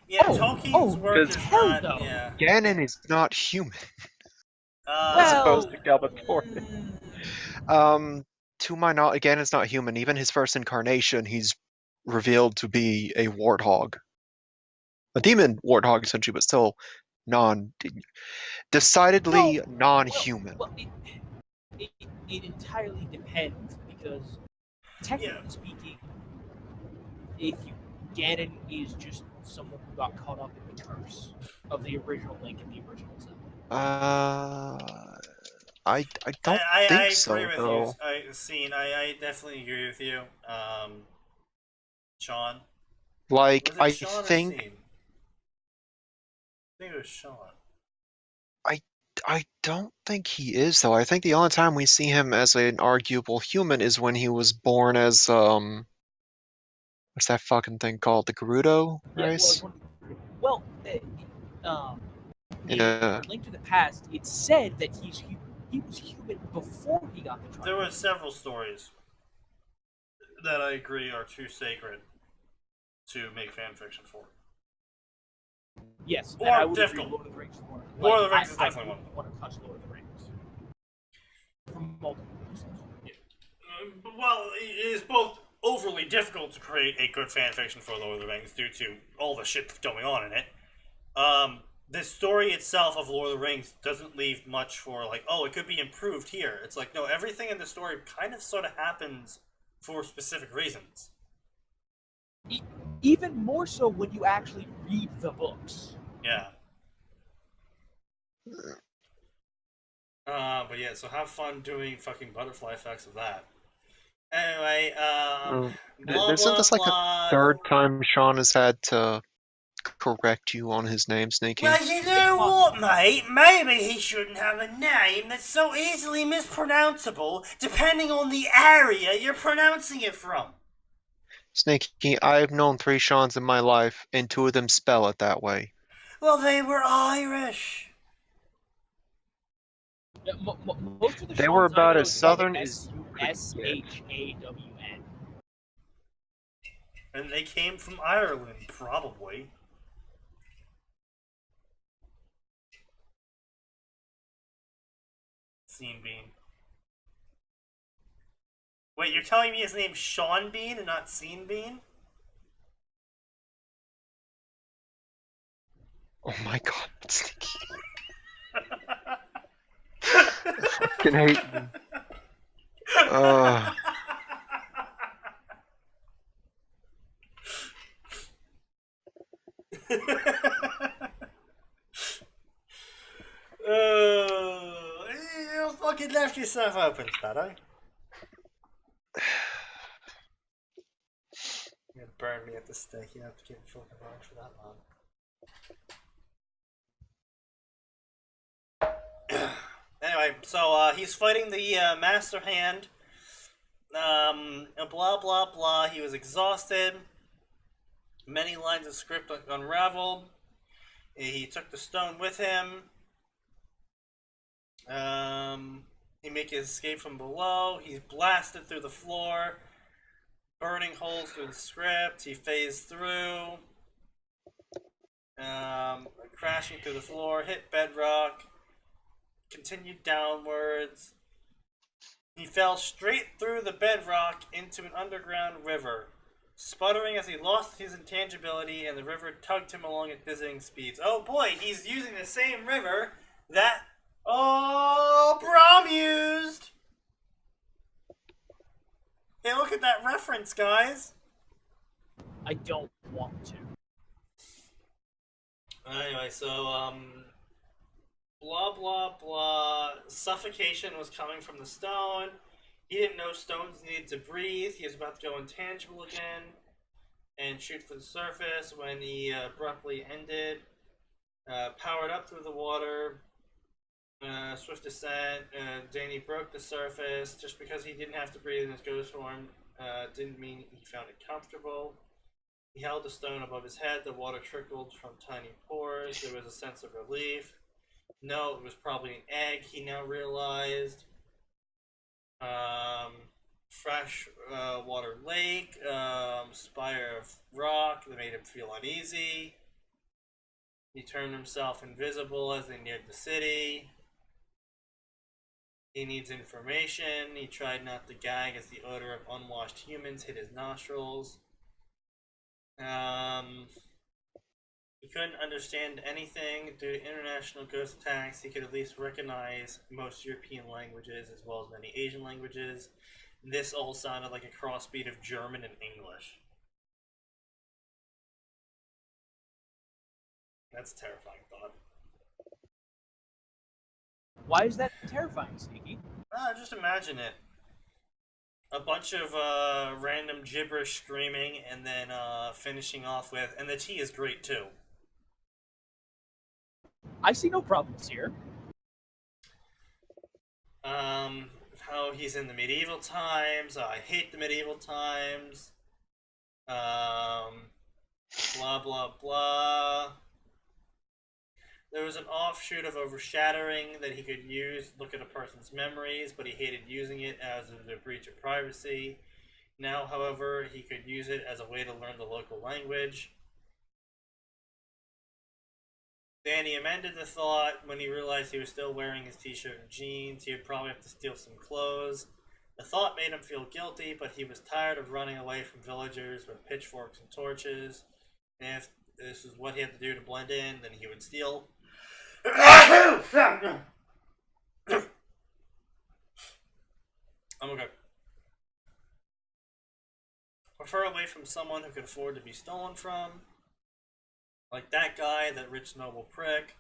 Yeah, Oh, Tolkien's work because is hell not. no. Yeah. Ganon is not human. Well, opposed to Galbatorix. To my knowledge, Ganon's not human. Even his first incarnation, he's revealed to be a warthog. A demon warthog, essentially, but still decidedly no, non-human. Well, it entirely depends because, technically speaking, if Ganon is just someone who got caught up in the curse of the original Link and the original Zelda. I don't think so, agree with though. you. I definitely agree with you. Sean. Like, Was it I Sean or think Scene? I think it was Sean. I don't think he is, though. I think the only time we see him as an arguable human is when he was born as what's that fucking thing called? The Gerudo race? Well, Yeah. in Link to the Past, it said that he was human before he got the trident. There were several stories that I agree are too sacred to make fanfiction for. Yes, or and I would difficult. agree Lord of the Rings is one. Lord of the Rings is definitely one. I want to touch Lord of the Rings for multiple reasons. Well, it is both overly difficult to create a good fanfiction for Lord of the Rings due to all the shit that's going on in it. The story itself of Lord of the Rings doesn't leave much for, like, oh, it could be improved here. It's like, no, everything in the story kind of sort of happens for specific reasons. Even more so when you actually read the books. Yeah. But yeah, so have fun doing fucking butterfly effects of that. Anyway, Isn't this like the third time Sean has had to correct you on his name, Sneaky? Well, you know what, mate? Maybe he shouldn't have a name that's so easily mispronounceable, depending on the area you're pronouncing it from. Sneaky, I've known 3 Seans in my life, and 2 of them spell it that way. Well, they were Irish. Yeah, most of the They were Seans about I know as southern as S-H-A-W-N. And they came from Ireland, probably. Scene Bean. Wait, you're telling me his name's Sean Bean and not Scene Bean? Oh my god, Sneaky. I fucking hate you. You fucking left yourself open, Shadow. You're gonna burn me at the stake. You have to get fucking wrong for that long. Anyway, so he's fighting the Master Hand. Blah blah blah. He was exhausted. Many lines of script unraveled. He took the stone with him. He makes his escape from below. He's blasted through the floor. Burning holes through the script. He phased through. Crashing through the floor. Hit bedrock. Continued downwards. He fell straight through the bedrock into an underground river, sputtering as he lost his intangibility, and the river tugged him along at dizzying speeds. Oh boy, he's using the same river that Brom used! Hey, look at that reference, guys! I don't want to. Anyway, so, blah, blah, blah. Suffocation was coming from the stone. He didn't know stones needed to breathe. He was about to go intangible again and shoot for the surface when he abruptly ended. Powered up through the water. Swift descent. Danny broke the surface. Just because he didn't have to breathe in his ghost form didn't mean he found it comfortable. He held the stone above his head. The water trickled from tiny pores. There was a sense of relief. No, it was probably an egg, he now realized. Fresh water lake, spire of rock that made him feel uneasy. He turned himself invisible as they neared the city. He needs information. He tried not to gag as the odor of unwashed humans hit his nostrils. He couldn't understand anything due to international ghost attacks. He could at least recognize most European languages as well as many Asian languages. This all sounded like a crossbreed of German and English. That's a terrifying thought. Why is that terrifying, Sneaky? Just imagine it. A bunch of random gibberish screaming and then finishing off with, and the tea is great too. I see no problems here. How he's in the medieval times. I hate the medieval times. Blah, blah, blah. There was an offshoot of overshadowing that he could use, look at a person's memories, but he hated using it as a breach of privacy. Now, however, he could use it as a way to learn the local language. Danny amended the thought when he realized he was still wearing his t-shirt and jeans. He would probably have to steal some clothes. The thought made him feel guilty, but he was tired of running away from villagers with pitchforks and torches. And if this is what he had to do to blend in, then he would steal. I'm okay. Prefer away from someone who can afford to be stolen from. Like that guy, that rich noble prick.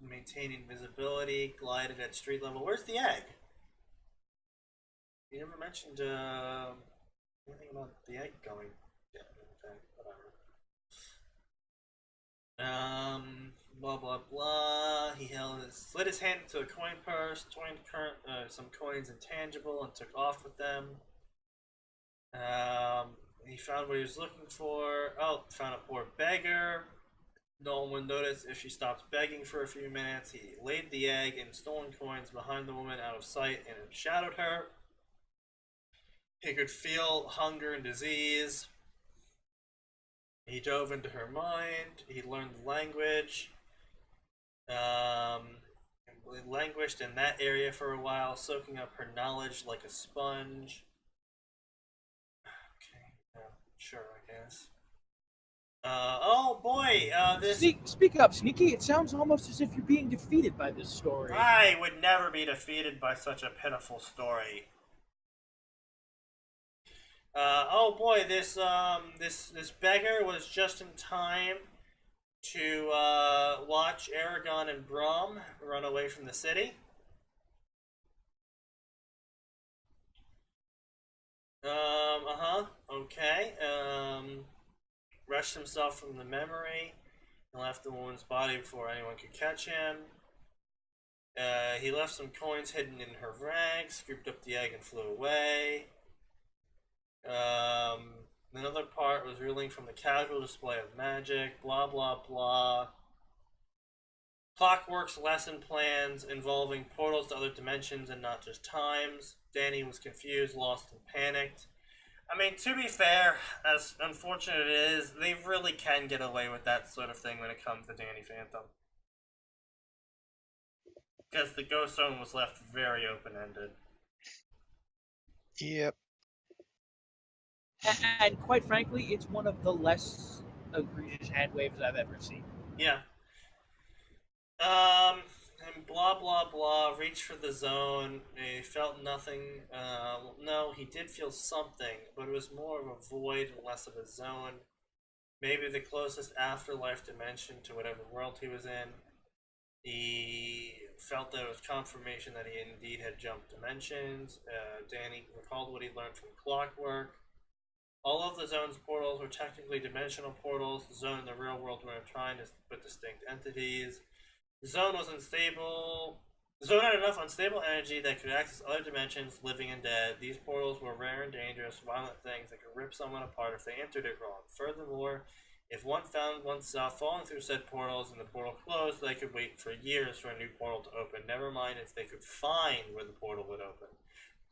Maintaining visibility, glided at street level. Where's the egg? You never mentioned anything about the egg going. Yeah, okay, whatever. Blah blah blah. He slid his hand into a coin purse, coined some coins intangible, and took off with them. He found what he was looking for. Oh, found a poor beggar. No one would notice if she stopped begging for a few minutes. He laid the egg and stolen coins behind the woman out of sight and shadowed her. He could feel hunger and disease. He dove into her mind. He learned the language. Languished in that area for a while, soaking up her knowledge like a sponge. Sure, I guess. Oh boy, this... Speak up, Sneaky. It sounds almost as if you're being defeated by this story. I would never be defeated by such a pitiful story. Oh boy, this beggar was just in time to watch Aragon and Brom run away from the city. Okay. Rushed himself from the memory and left the woman's body before anyone could catch him. He left some coins hidden in her rags, scooped up the egg and flew away. Another part was reeling from the casual display of magic, blah blah blah. Clockwork's lesson plans involving portals to other dimensions and not just times. Danny was confused, lost, and panicked. I mean, to be fair, as unfortunate it is, they really can get away with that sort of thing when it comes to Danny Phantom. Because the Ghost Zone was left very open-ended. Yep. And quite frankly, it's one of the less egregious hand waves I've ever seen. Yeah. And blah blah blah, reached for the zone. He felt nothing. No, he did feel something, but it was more of a void and less of a zone. Maybe the closest afterlife dimension to whatever world he was in. He felt that it was confirmation that he indeed had jumped dimensions. Danny recalled what he learned from Clockwork. All of the zone's portals were technically dimensional portals. The zone and the real world were entwined with distinct entities. The zone was unstable. The zone had enough unstable energy that could access other dimensions, living and dead. These portals were rare and dangerous, violent things that could rip someone apart if they entered it wrong. Furthermore, if one found oneself falling through said portals and the portal closed, they could wait for years for a new portal to open, never mind if they could find where the portal would open.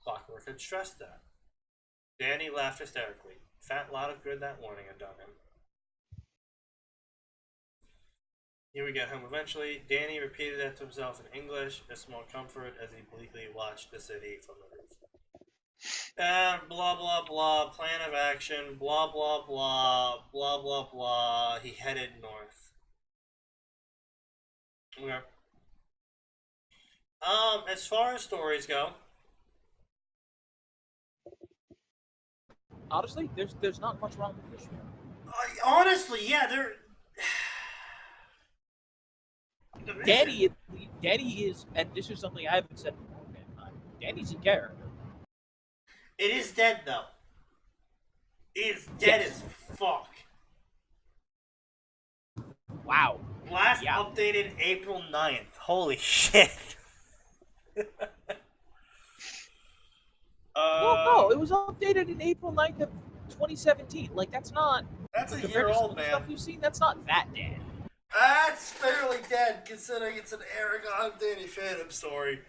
Clockwork had stressed that. Danny laughed hysterically. Fat lot of good that warning had done him. He would get home eventually. Danny repeated that to himself in English, a small comfort as he bleakly watched the city from the roof. And blah blah blah, plan of action, blah blah blah, blah blah blah. He headed north. Okay. As far as stories go, Honestly, there's not much wrong with this one. honestly, yeah, there Danny is, and this is something I haven't said before. Danny's a character. It is dead though. It is dead Yes. as fuck. Wow. Last Yeah. updated April 9th. Holy shit. Well, no, it was updated in April 9th of 2017. Like, that's not... That's a compared year to some old, of the man. stuff you've seen, that's not that dead. That's fairly dead, considering it's an Aragon Danny Phantom story.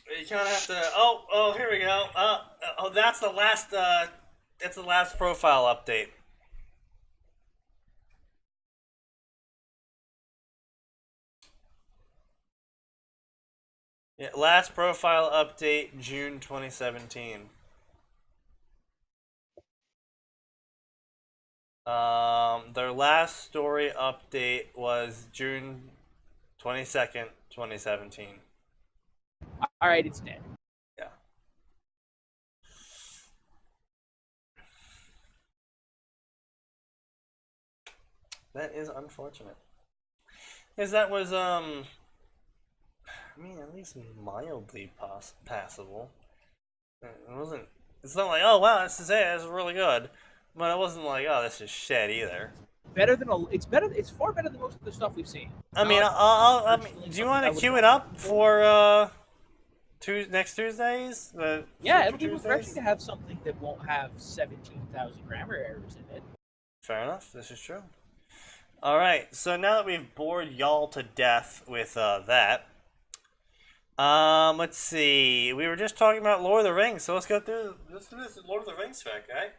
You kind of have to. Oh, here we go. That's the last. That's the last profile update. Yeah, last profile update, June 2017. Their last story update was June 22nd, 2017. Alright, it's dead. Yeah. That is unfortunate. Because that was, I mean, at least mildly passable. It wasn't, it's not like, oh wow, this is it, this is really good. But it wasn't like, oh, this is shit either. It's far better than most of the stuff we've seen. I mean, do you want to queue it up for, next Tuesdays? Yeah, it'll be refreshing to have something that won't have 17,000 grammar errors in it. Fair enough, this is true. Alright, so now that we've bored y'all to death with that, let's see. We were just talking about Lord of the Rings, so let's do this Lord of the Rings fact, okay?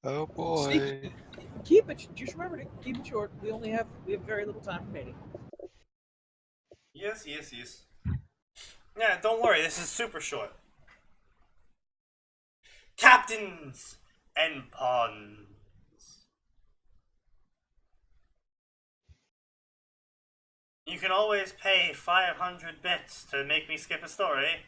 Oh boy. Sneaky, just remember to keep it short. We have very little time remaining. Yes. Yeah, don't worry, this is super short. Captains and pawns. You can always pay 500 bits to make me skip a story.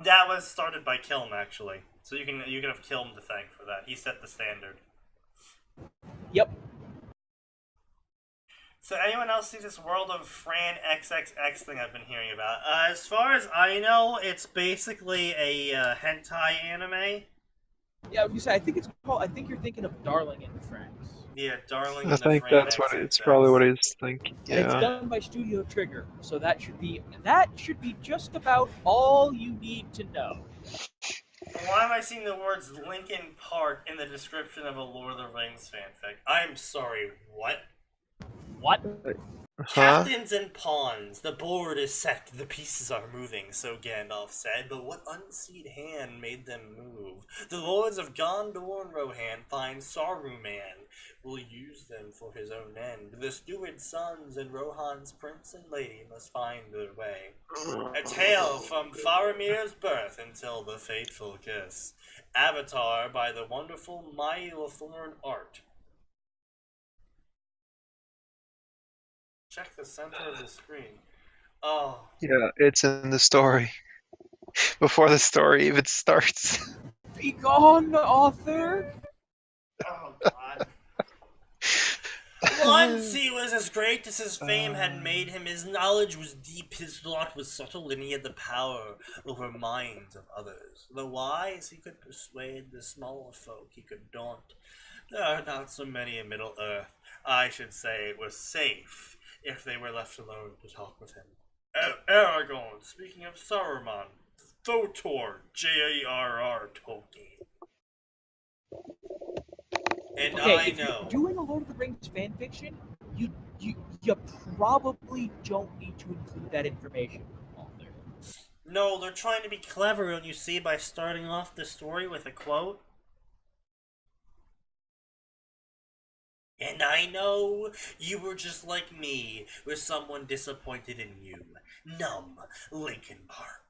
That was started by Kilm, actually. So you can have Kilm to thank for that. He set the standard. Yep. So anyone else see this World of Fran XXX thing I've been hearing about? As far as I know, it's basically a hentai anime. Yeah, you say I think it's called. I think you're thinking of Darling in the Franks. Yeah, darling. I think that's what it's probably what he's thinking. And it's Yeah. done by Studio Trigger, so that should be just about all you need to know. Why am I seeing the words Linkin Park in the description of a Lord of the Rings fanfic? I'm sorry, what? What? Huh? Captains and pawns, the board is set, the pieces are moving, so Gandalf said, but what unseen hand made them move? The lords of Gondor and Rohan find Saruman, will use them for his own end. The steward's sons and Rohan's prince and lady must find their way. A tale from Faramir's birth until the fateful kiss. Avatar by the wonderful Thorn art. Check the center of the screen. Oh. Yeah, it's in the story. Before the story even starts. Be gone, author! Oh, God. Once he was as great as his fame had made him. His knowledge was deep, his thought was subtle, and he had the power over minds of others. The wise he could persuade, the smaller folk he could daunt. There are not so many in Middle-earth. I should say it was safe if they were left alone to talk with him. Aragorn, speaking of Saruman, Thotor, J-A-R-R, Tolkien. And Okay, I if know. you're doing a Lord of the Rings fanfiction, you probably don't need to include that information, author. No, they're trying to be clever, and you see by starting off the story with a quote. And I know you were just like me, with someone disappointed in you. Numb Linkin Park.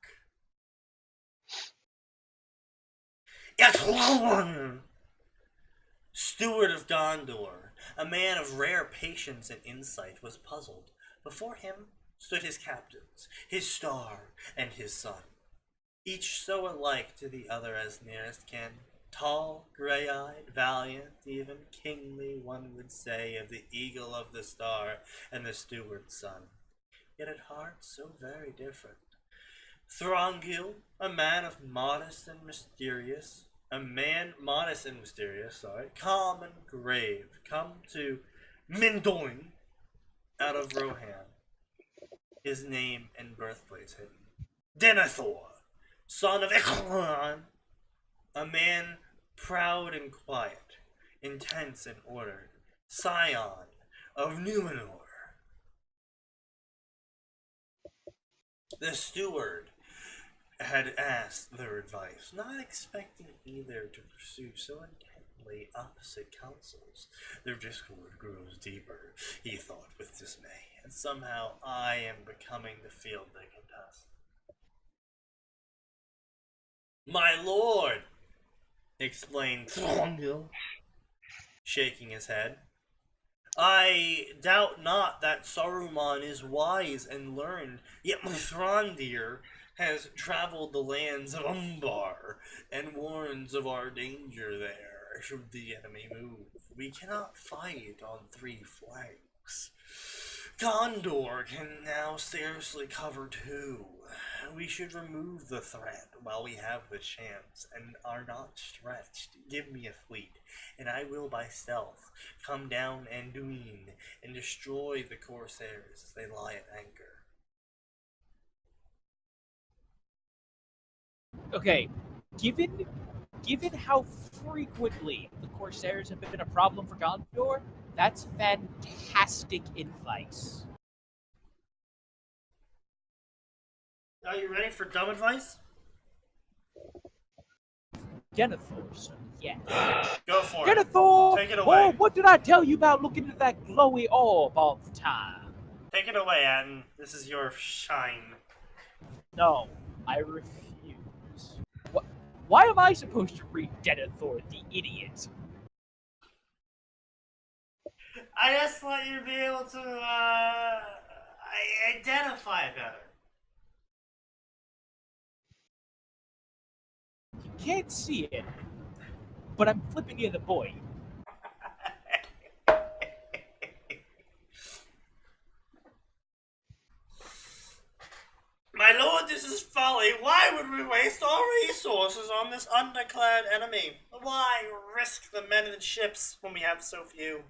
Steward of Gondor, a man of rare patience and insight, was puzzled. Before him stood his captains, his star, and his son, each so alike to the other as nearest kin. Tall, grey-eyed, valiant, even kingly, one would say, of the eagle of the star and the steward's son. Yet at heart so very different. Thorongil, a man modest and mysterious, calm and grave, come to Mindoin out of Rohan, his name and birthplace hidden. Denethor, son of Echelon, a man proud and quiet, intense and ordered, scion of Numenor. The steward had asked their advice, not expecting either to pursue so intently opposite counsels. Their discord grows deeper, he thought with dismay, and somehow I am becoming the field they contest. My lord, explained Thorongil, shaking his head. I doubt not that Saruman is wise and learned, yet Mithrandir has traveled the lands of Umbar, and warns of our danger there should the enemy move. We cannot fight on 3 flanks. Gondor can now scarcely cover 2. We should remove the threat while we have the chance, and are not stretched. Give me a fleet, and I will by stealth come down Anduin and destroy the corsairs as they lie at anchor. Okay, given how frequently the Corsairs have been a problem for Gondor, that's fantastic advice. Are you ready for dumb advice? Denethor, yes. Go for it. Denethor! Take it away. Oh, what did I tell you about looking at that glowy orb all the time? Take it away, Atin. This is your shine. No, I refuse. Why am I supposed to read Denethor, the idiot? I just want you to be able to, identify better. You can't see it, but I'm flipping you the boy. My lord, this is folly. Why would we waste our resources on this undeclared enemy? Why risk the men and ships when we have so few?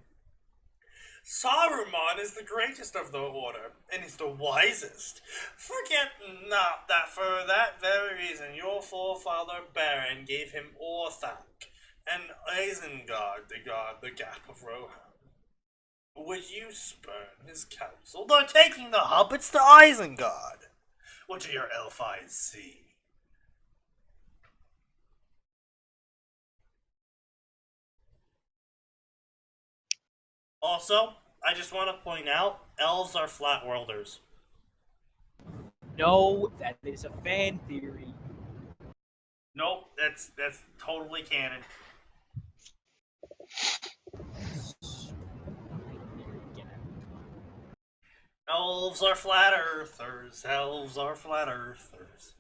Saruman is the greatest of the order, and is the wisest. Forget not that for that very reason your forefather Baron gave him Orthanc, and Isengard to guard the Gap of Rohan. Would you spurn his counsel, though taking the hobbits to Isengard? What do your elf eyes see? Also, I just want to point out, elves are flat worlders. No, that is a fan theory. Nope, that's totally canon. Elves are flat earthers. Elves are flat earthers.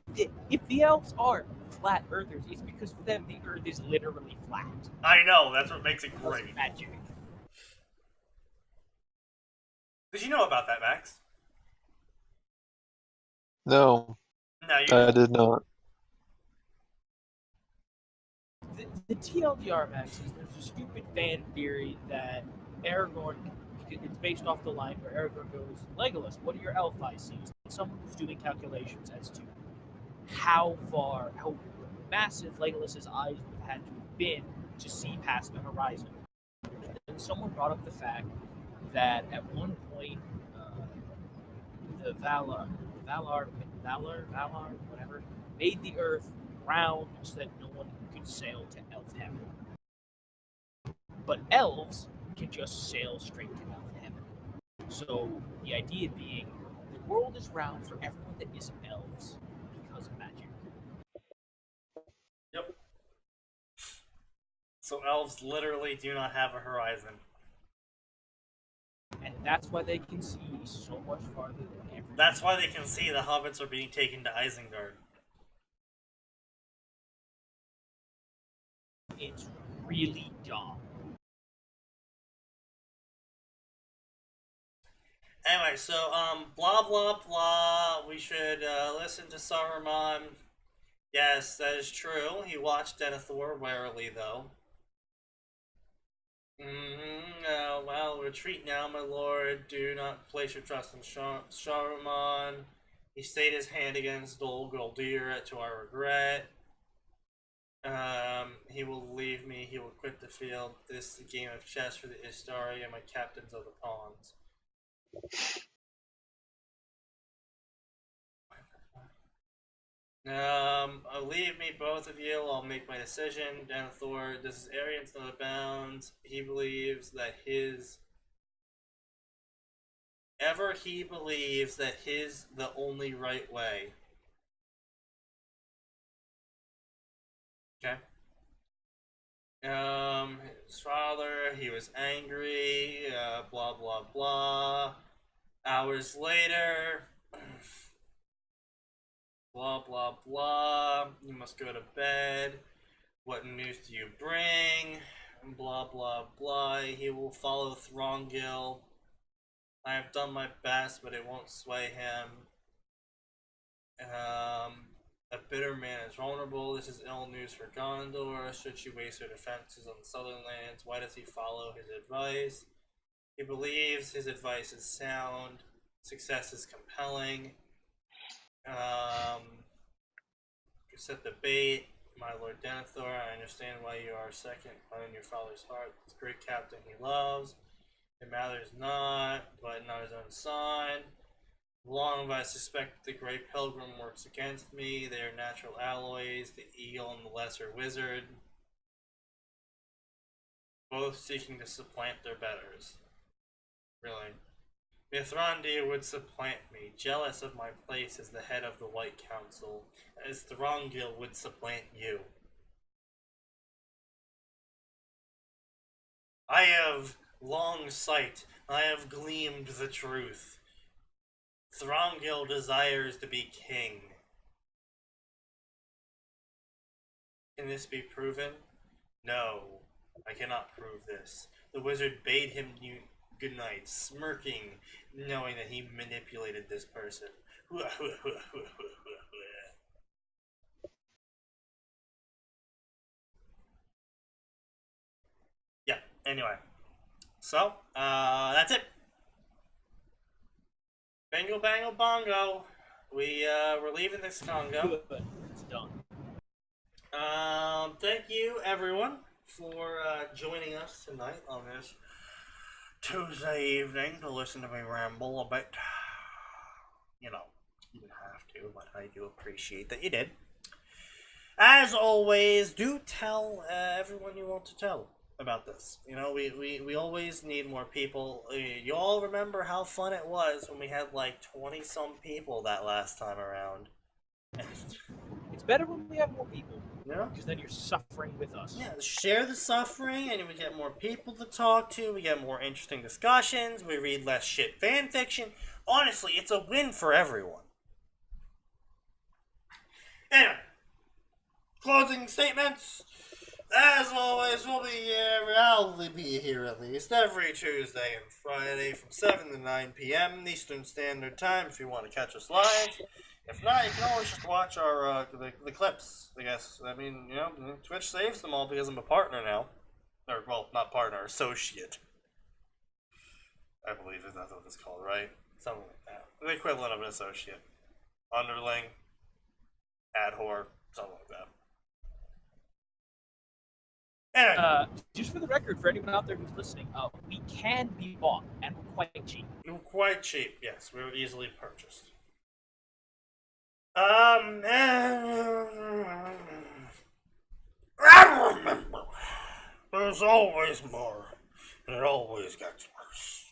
If the elves are flat earthers, it's because for them the earth is literally flat. I know, that's what makes it great. Magic. Did you know about that, Max? No, No, you I did not. The TLDR, Max, is there's a stupid fan theory that Aragorn, it's based off the line where Aragorn goes, Legolas, what do your elf eyes see? And someone was doing calculations as to how massive Legolas's eyes would have had to have been to see past the horizon. And someone brought up the fact that at one point, the Valar, whatever, made the earth round so that no one could sail to elf heaven. But elves can just sail straight to elf heaven. So the idea being, the world is round for everyone that isn't elves because of magic. Yep. So elves literally do not have a horizon. And that's why they can see so much farther than everyone. That's why they can see the hobbits are being taken to Isengard. It's really dumb. Anyway, so, blah blah blah, we should, listen to Saruman. Yes, that is true. He watched Denethor warily, though. Well, retreat now, my lord. Do not place your trust in Saruman. He stayed his hand against Dol Guldur to our regret. He will leave me. He will quit the field. This is a game of chess for the Istari and my captains of the pawns. Leave me, both of you. I'll make my decision. Denethor, this is arrogance, not a bounds. He believes that his the only right way. Okay. His father, he was angry, blah blah blah. Hours later, blah blah blah. You must go to bed. What news do you bring? Blah blah blah. He will follow Throngil. I have done my best, but it won't sway him. A bitter man is vulnerable. This is ill news for Gondor. Should she waste her defenses on the southern lands? Why does he follow his advice? He believes his advice is sound. Success is compelling. Set the bait. My lord Denethor, I understand why you are second in your father's heart. This great captain he loves. It matters not, but not his own son. Long have I suspect the great pilgrim works against me. They are natural alloys, the eagle and the lesser wizard, both seeking to supplant their betters. Really. Mithrandi would supplant me, jealous of my place as the head of the White Council, as Throngil would supplant you. I have long sight, I have gleamed the truth. Throngil desires to be king. Can this be proven? No, I cannot prove this. The wizard bade him good night, smirking, knowing that he manipulated this person. Yeah, anyway. So, that's it. Bingo, bango, bongo. We're leaving this Congo. Good. It's done. Thank you, everyone, for joining us tonight on this Tuesday evening to listen to me ramble a bit. You know, you didn't have to, but I do appreciate that you did. As always, do tell everyone you want to tell about this. You know, we always need more people. You all remember how fun it was when we had like 20-some people that last time around. It's better when we have more people. Yeah. Because then you're suffering with us. Yeah, share the suffering, and we get more people to talk to. We get more interesting discussions. We read less shit fan fiction. Honestly, it's a win for everyone. Anyway, closing statements. As always, I'll be here at least every Tuesday and Friday from 7 to 9 p.m. Eastern Standard Time if you want to catch us live. If not, you can always just watch our the clips, I guess. I mean, you know, Twitch saves them all because I'm a partner now. Or, well, not partner, associate. I believe that's what it's called, right? Something like that. The equivalent of an associate. Underling. Ad whore. Something like that. Anyway. Just for the record, for anyone out there who's listening, we can be bought, and we're quite cheap. We're quite cheap, yes. We were easily purchased. And remember, there's always more, and it always gets worse.